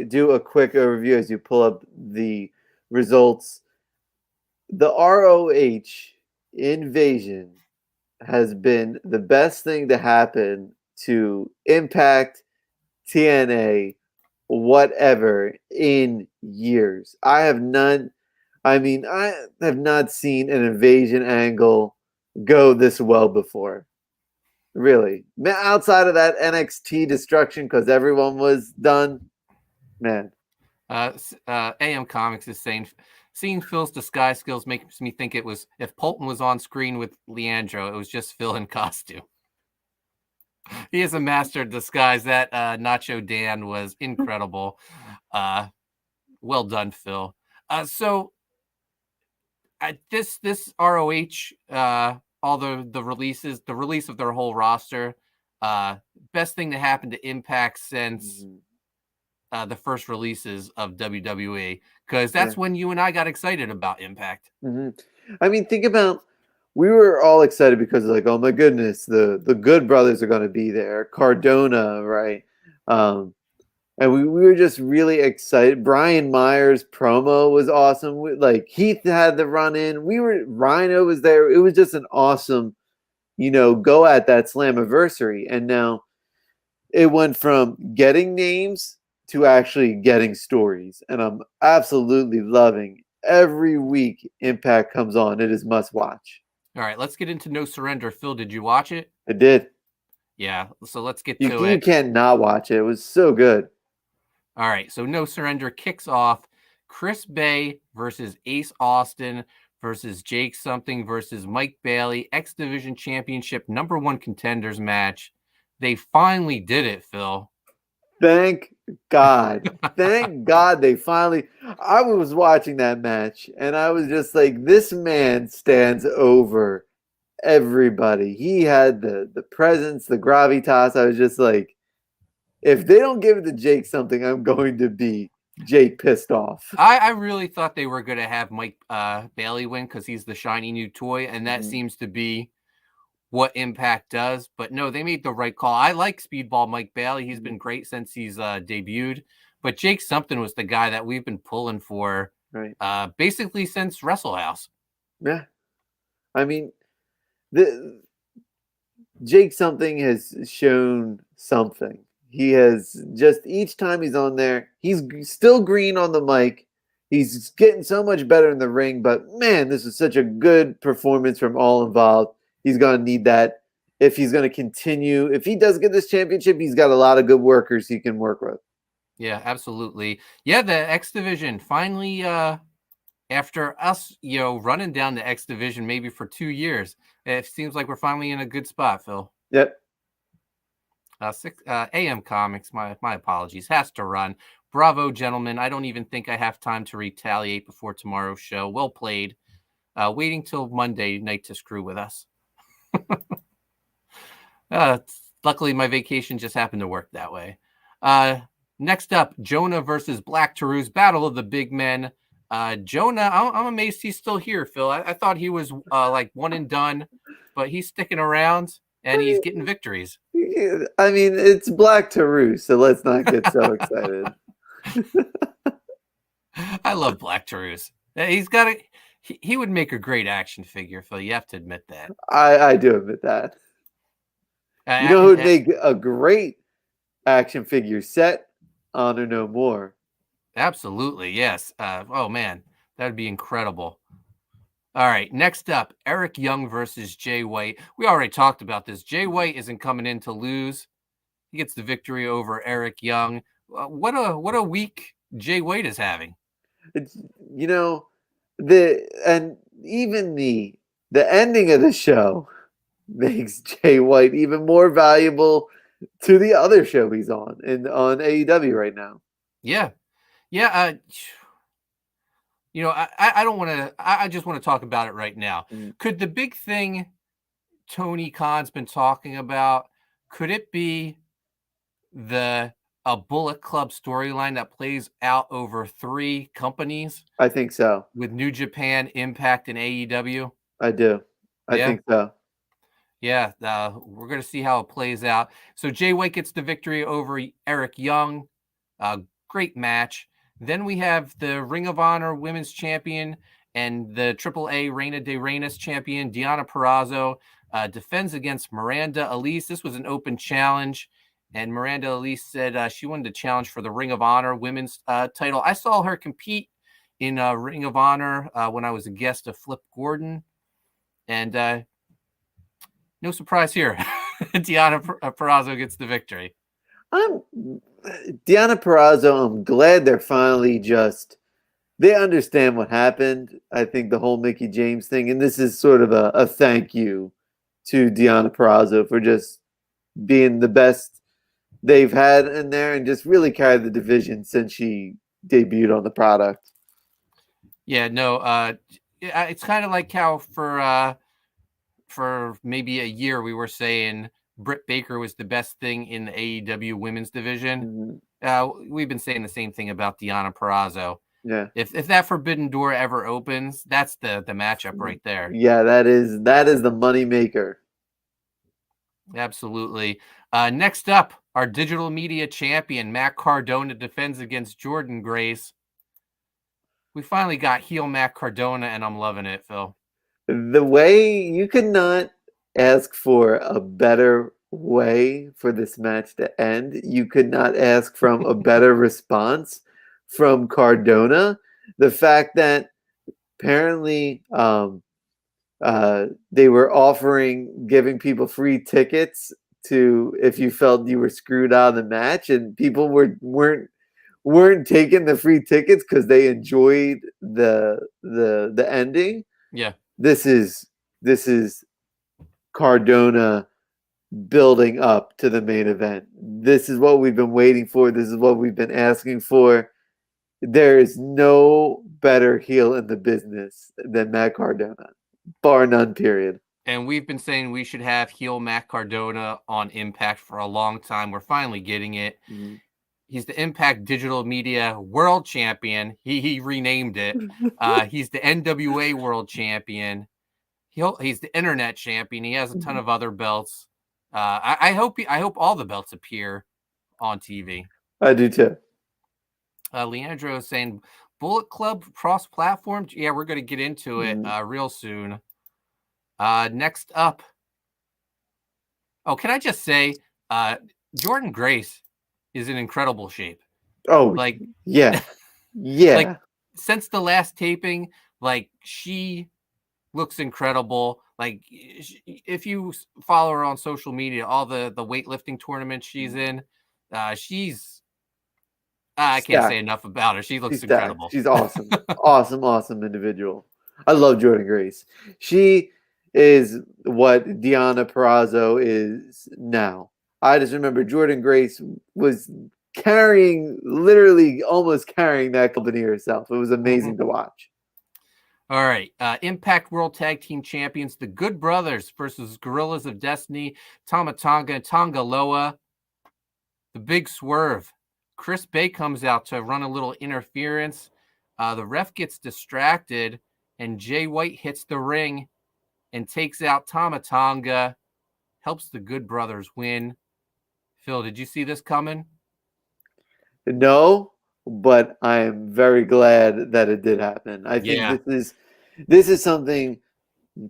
do a quick overview as you pull up the results. The ROH invasion has been the best thing to happen to Impact, TNA, whatever in years. I have not seen an invasion angle go this well before. Really. Outside of that NXT destruction because everyone was done, man. AM Comics is saying, seeing Phil's disguise skills makes me think it was, if Poulton was on screen with Leandro, it was just Phil in costume. He is a master of disguise. That Nacho Dan was incredible. Well done, Phil. So this ROH, all the releases, the release of their whole roster, best thing to happen to Impact since the first releases of WWE, because that's when you and I got excited about Impact. I mean, think about, we were all excited because like, oh my goodness, the Good Brothers are going to be there, Cardona, right? And we were just really excited. Brian Myers' promo was awesome. Like Heath had the run in. Rhino was there. It was just an awesome, go at that Slammiversary. And now it went from getting names to actually getting stories. And I'm absolutely loving every week Impact comes on. It is must watch. All right, let's get into No Surrender. Phil, did you watch it? I did. Yeah, so let's get to it. it. You can't not watch it. It was so good. All right, so No Surrender kicks off Chris Bay versus Ace Austin versus Jake Something versus Mike Bailey, X Division Championship #1 contenders match. They finally did it, Phil. Thank God. Thank God they finally. I was watching that match and I was just like, this man stands over everybody. He had the presence, the gravitas. I was just like, if they don't give it to Jake Something, I'm going to be Jake pissed off. I really thought they were going to have Mike Bailey win because he's the shiny new toy, and that seems to be what Impact does. But no, they made the right call. I like Speedball Mike Bailey. He's been great since he's debuted. But Jake Something was the guy that we've been pulling for basically since Wrestle House. Yeah. I mean, Jake Something has shown something. He has just, each time he's on there, he's still green on the mic. He's getting so much better in the ring, but man, this is such a good performance from all involved. He's going to need that if he's going to continue. If he does get this championship, he's got a lot of good workers he can work with. Yeah, absolutely. Yeah, the X Division finally, after us, running down the X Division maybe for 2 years, it seems like we're finally in a good spot, Phil. Yep. AM Comics, my apologies, has to run. Bravo, gentlemen. I don't even think I have time to retaliate before tomorrow's show. Well played. Waiting till Monday night to screw with us. Luckily, my vacation just happened to work that way. Next up, Jonah versus Black Taurus, Battle of the Big Men. Jonah, I'm amazed he's still here, Phil. I thought he was like one and done, but he's sticking around and he's getting victories. I mean, it's Black Taurus, so let's not get so excited. I love Black Taurus. He's got a. He would make a great action figure, Phil. You have to admit that. I do admit that. You know who would make a great action figure set? Honor No More. Absolutely, yes. Oh, man. That would be incredible. All right, next up, Eric Young versus Jay White. We already talked about this. Jay White isn't coming in to lose. He gets the victory over Eric Young. What a week Jay White is having. It's, even the ending of the show makes Jay White even more valuable to the other show he's on AEW right now. Yeah. I don't want to. I just want to talk about it right now. Could the big thing Tony Khan's been talking about. Could it be a Bullet Club storyline that plays out over 3 companies I think so. with New Japan, Impact, and AEW? I do. I Yeah. think so. Yeah, we're going to see how it plays out. So Jay White gets the victory over Eric Young. Great match. Then we have the Ring of Honor Women's Champion and the AAA Reina de Reinas Champion, Deonna Purrazzo, defends against Miranda Elise. This was an open challenge, and Miranda Elise said she wanted to challenge for the Ring of Honor Women's title. I saw her compete in Ring of Honor when I was a guest of Flip Gordon, and no surprise here. Deonna Purrazzo gets the victory. Deonna Purrazzo, I'm glad they're finally they understand what happened. I think the whole Mickie James thing, and this is sort of a thank you to Deonna Purrazzo for just being the best they've had in there and just really carried the division since she debuted on the product. Yeah, no, it's kind of like how for maybe a year we were saying Britt Baker was the best thing in the AEW women's division. We've been saying the same thing about Deonna Purrazzo. Yeah. If that forbidden door ever opens, that's the matchup right there. Yeah, that is the money maker. Absolutely. Next up, our digital media champion, Matt Cardona, defends against Jordan Grace. We finally got heel Matt Cardona, and I'm loving it, Phil. The way you could not ask for a better way for this match to end. You could not ask from a better response from Cardona. The fact that apparently they were giving people free tickets to if you felt you were screwed out of the match, and people weren't taking the free tickets because they enjoyed the ending. Yeah. This is Cardona building up to the main event. This is what we've been waiting for. This is what we've been asking for. There is no better heel in the business than Matt Cardona, bar none, period. And we've been saying we should have heel Matt Cardona on Impact for a long time. We're finally getting it. Mm-hmm. He's the Impact Digital Media World Champion. He renamed it. He's the NWA World Champion. He's the Internet Champion. He has a ton of other belts. I hope all the belts appear on TV. I do too. Leandro is saying Bullet Club cross platform. Yeah, we're going to get into it real soon. Next up. Oh, can I just say, Jordan Grace is in incredible shape. Oh, yeah. Like since the last taping, like she looks incredible. Like if you follow her on social media, all the weightlifting tournaments she's in, I can't say enough about her. She looks incredible. She's awesome. awesome individual. I love Jordan Grace. She is what Deonna Purrazzo is now. I just remember Jordan Grace was almost carrying that company herself. It was amazing to watch. All right. Impact World Tag Team Champions, the Good Brothers versus Gorillas of Destiny, Tama Tonga and Tonga Loa. The big swerve. Chris Bay comes out to run a little interference. The ref gets distracted, and Jay White hits the ring and takes out Tama Tonga, helps the Good Brothers win. Phil, did you see this coming? No, but I am very glad that it did happen. I think this is something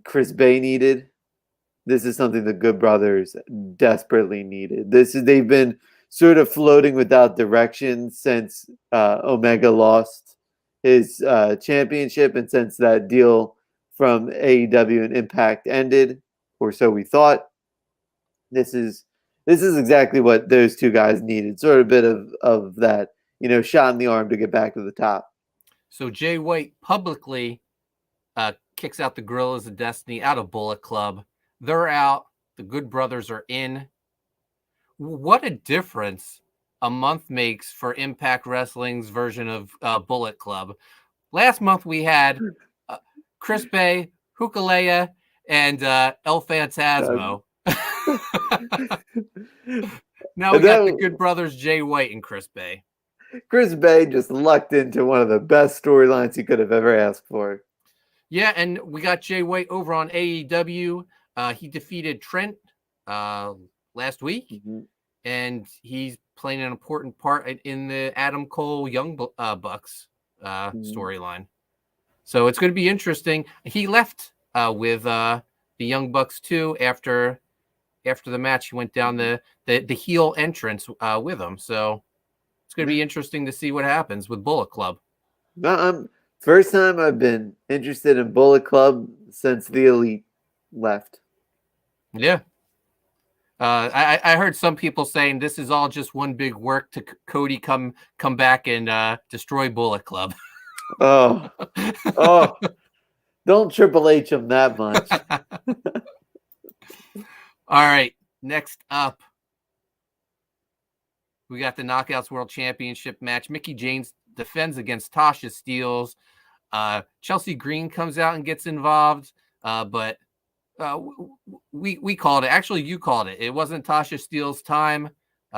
Chris Bay needed. This is something the Good Brothers desperately needed. They've been sort of floating without direction since Omega lost his championship, and since that deal from AEW and Impact ended, or so we thought. This is exactly what those two guys needed. Sort of a bit of that, shot in the arm to get back to the top. So Jay White publicly kicks out the Gorillas of Destiny out of Bullet Club. They're out. The Good Brothers are in. What a difference a month makes for Impact Wrestling's version of Bullet Club. Last month we had Chris Bay, Hukalea, and El Phantasmo. Now we And got the that- good brothers Jay White and Chris Bay. Chris Bay just lucked into one of the best storylines he could have ever asked for. Yeah, and we got Jay White over on AEW. He defeated Trent last week, and he's playing an important part in the Adam Cole Young Bucks storyline. So it's going to be interesting. He left with the Young Bucks too after the match. He went down the heel entrance with them. So it's going to be interesting to see what happens with Bullet Club. First time I've been interested in Bullet Club since the Elite left. Yeah. I heard some people saying this is all just one big work to Cody come back and destroy Bullet Club. Oh, don't Triple H him that much. All right, next up, we got the Knockouts World Championship match. Mickie James defends against Tasha Steelz. Chelsea Green comes out and gets involved, but we called it. Actually, you called it. It wasn't Tasha Steelz' time.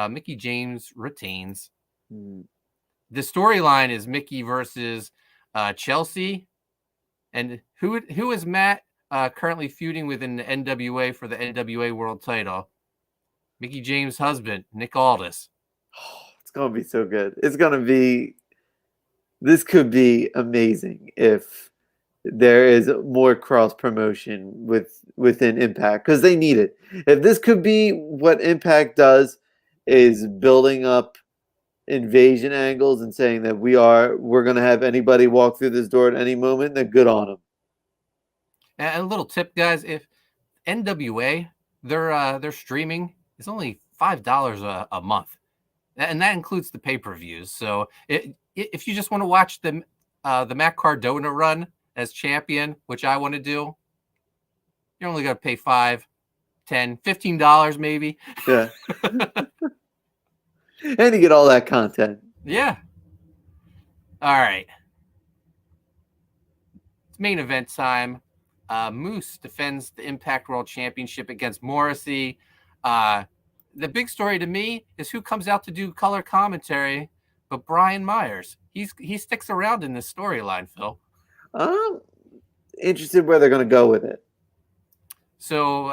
Mickie James retains. The storyline is Mickie versus Chelsea. And who is Matt currently feuding with in the NWA for the NWA World Title? Mickie James' husband, Nick Aldis. Oh, it's going to be so good. This could be amazing if there is more cross promotion within Impact, because they need it. If this could be what Impact does, is building up invasion angles and saying that we're going to have anybody walk through this door at any moment, then good on them. And a little tip, guys, if NWA, their streaming is only $5 a month, and that includes the pay-per-views. So if you just want to watch the Matt Cardona run as champion, which I want to do, you're only going to pay $5, $10, $15 maybe. Yeah. And you get all that content. Yeah. All right. It's main event time. Moose defends the Impact World Championship against Morrissey. The big story to me is who comes out to do color commentary, but Brian Myers. He sticks around in this storyline, Phil. I'm interested where they're going to go with it. So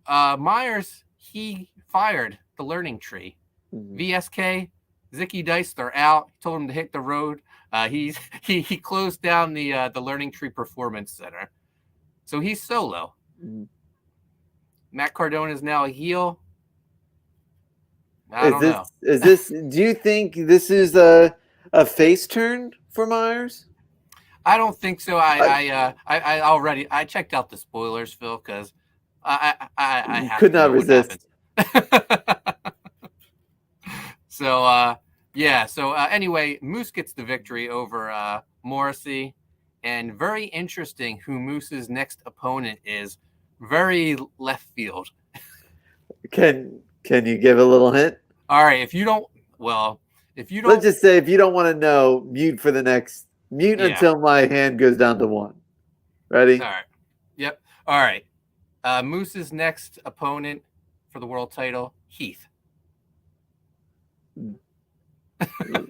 Myers, he fired the Learning Tree. VSK, Zicky Dice, they're out. Told him to hit the road. He closed down the Learning Tree Performance Center. So he's solo. Matt Cardona is now a heel. I don't know. Do you think this is a face turn for Myers? I don't think so. I already checked out the spoilers, Phil, because I have could not resist. So anyway, Moose gets the victory over Morrissey, and very interesting who Moose's next opponent is. Very left field. Can you give a little hint? All right, if you don't, let's just say if you don't want to know, mute until my hand goes down to 1. Ready? All right. Yep. All right. Moose's next opponent for the world title, Heath.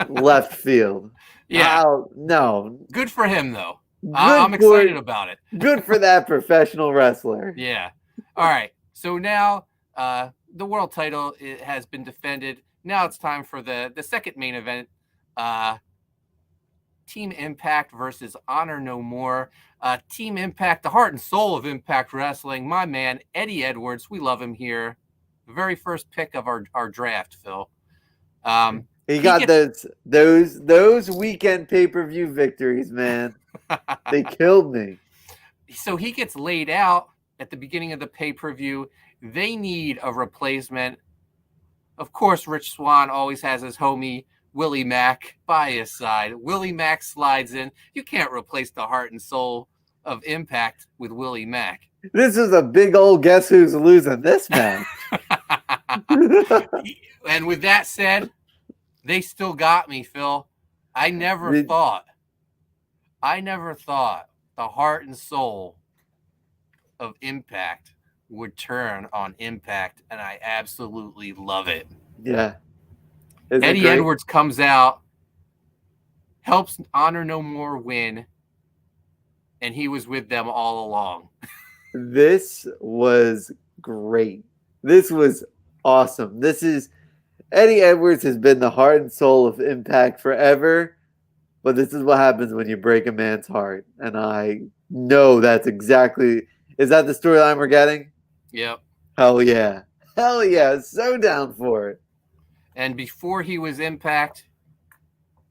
Left field. Yeah. No. Good for him, though. I'm excited about it. Good for that professional wrestler. Yeah. All right. So now the world title has been defended. Now it's time for the second main event. Team Impact versus Honor No More. Team Impact, the heart and soul of Impact Wrestling. My man, Eddie Edwards. We love him here. The very first pick of our draft, Phil. He got those weekend pay-per-view victories, man. They killed me. So he gets laid out at the beginning of the pay-per-view. They need a replacement. Of course, Rich Swann always has his homie Willie Mack by his side. Willie Mack slides in. You can't replace the heart and soul of Impact with Willie Mack. This is a big old guess who's losing this match. And with that said, they still got me, Phil. I never thought the heart and soul of Impact would turn on Impact, and I absolutely love it. Yeah. Isn't it Eddie great? Edwards comes out, helps Honor No More win, and he was with them all along. This was great. This was awesome. This is Eddie Edwards has been the heart and soul of Impact forever, but this is what happens when you break a man's heart. And I know that's exactly. Is that the storyline we're getting? Yep. Hell yeah. Hell yeah. So down for it. And before he was Impact,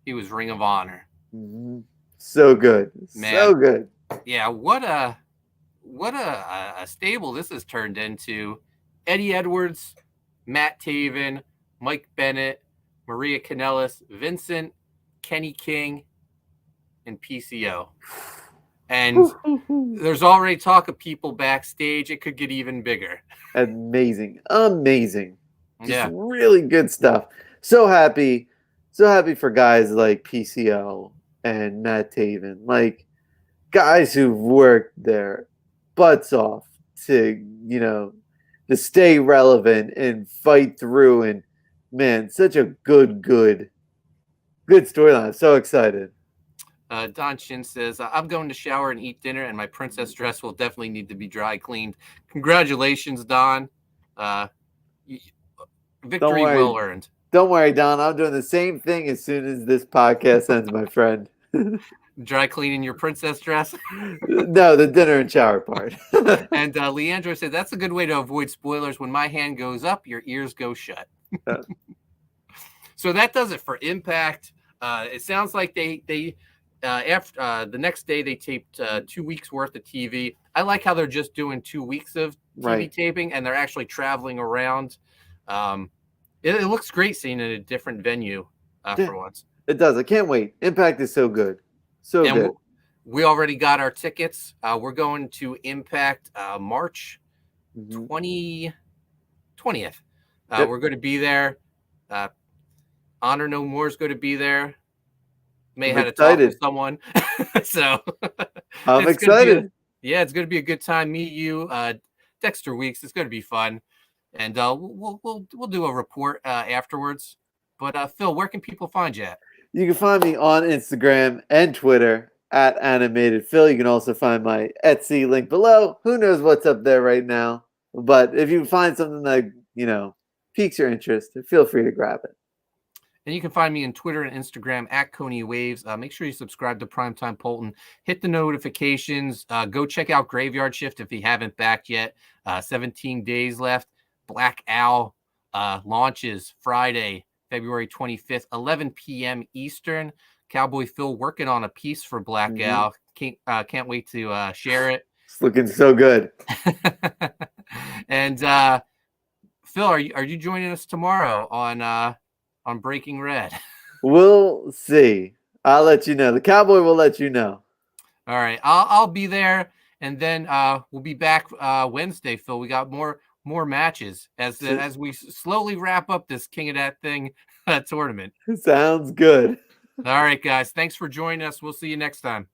he was Ring of Honor. Mhm. So good. Man. So good. Yeah, what a stable this has turned into. Eddie Edwards, Matt Taven, Mike Bennett, Maria Kanellis, Vincent, Kenny King, and PCO. And there's already talk of people backstage. It could get even bigger. Amazing. Amazing. Just Yeah. really good stuff. So happy for guys like PCO and Matt Taven. Like guys who've worked their butts off to, to stay relevant and fight through. And man, such a good storyline. So excited. Don Shin says, I'm going to shower and eat dinner, and my princess dress will definitely need to be dry cleaned. Congratulations, Don. Victory well earned. Don't worry, Don. I'm doing the same thing as soon as this podcast ends, my friend. Dry cleaning your princess dress? No, the dinner and shower part. And Leandro said, that's a good way to avoid spoilers. When my hand goes up, your ears go shut. So that does it for Impact. It sounds like they after the next day they taped 2 weeks worth of TV. I like how they're just doing 2 weeks of TV taping, and they're actually traveling around. It looks great seeing it in a different venue for once. It does. I can't wait. Impact is so good. So good. We already got our tickets. We're going to Impact March 20th. We're going to be there. Honor No More is going to be there. May have to talk to someone. So I'm excited. It's going to be a good time. Meet you, Dexter Weeks. It's going to be fun, and we'll do a report afterwards. But Phil, where can people find you at? You can find me on Instagram and Twitter at Animated Phil. You can also find my Etsy link below. Who knows what's up there right now? But if you find something that piques your interest, feel free to grab it. And you can find me on Twitter and Instagram at Coney Waves. Make sure you subscribe to Primetime Poulton. Hit the notifications. Go check out Graveyard Shift if you haven't backed yet. 17 days left. Black Owl launches Friday, February 25th, 11 p.m. Eastern. Cowboy Phil working on a piece for Black Owl. Can't wait to share it. It's looking so good. And Phil, are you joining us tomorrow on Faking Rad? We'll see. I'll let you know. The Cowboy will let you know. All right, I'll be there, and then we'll be back Wednesday. Phil, we got more matches as we slowly wrap up this King of That Thing tournament. Sounds good. All right, guys. Thanks for joining us. We'll see you next time.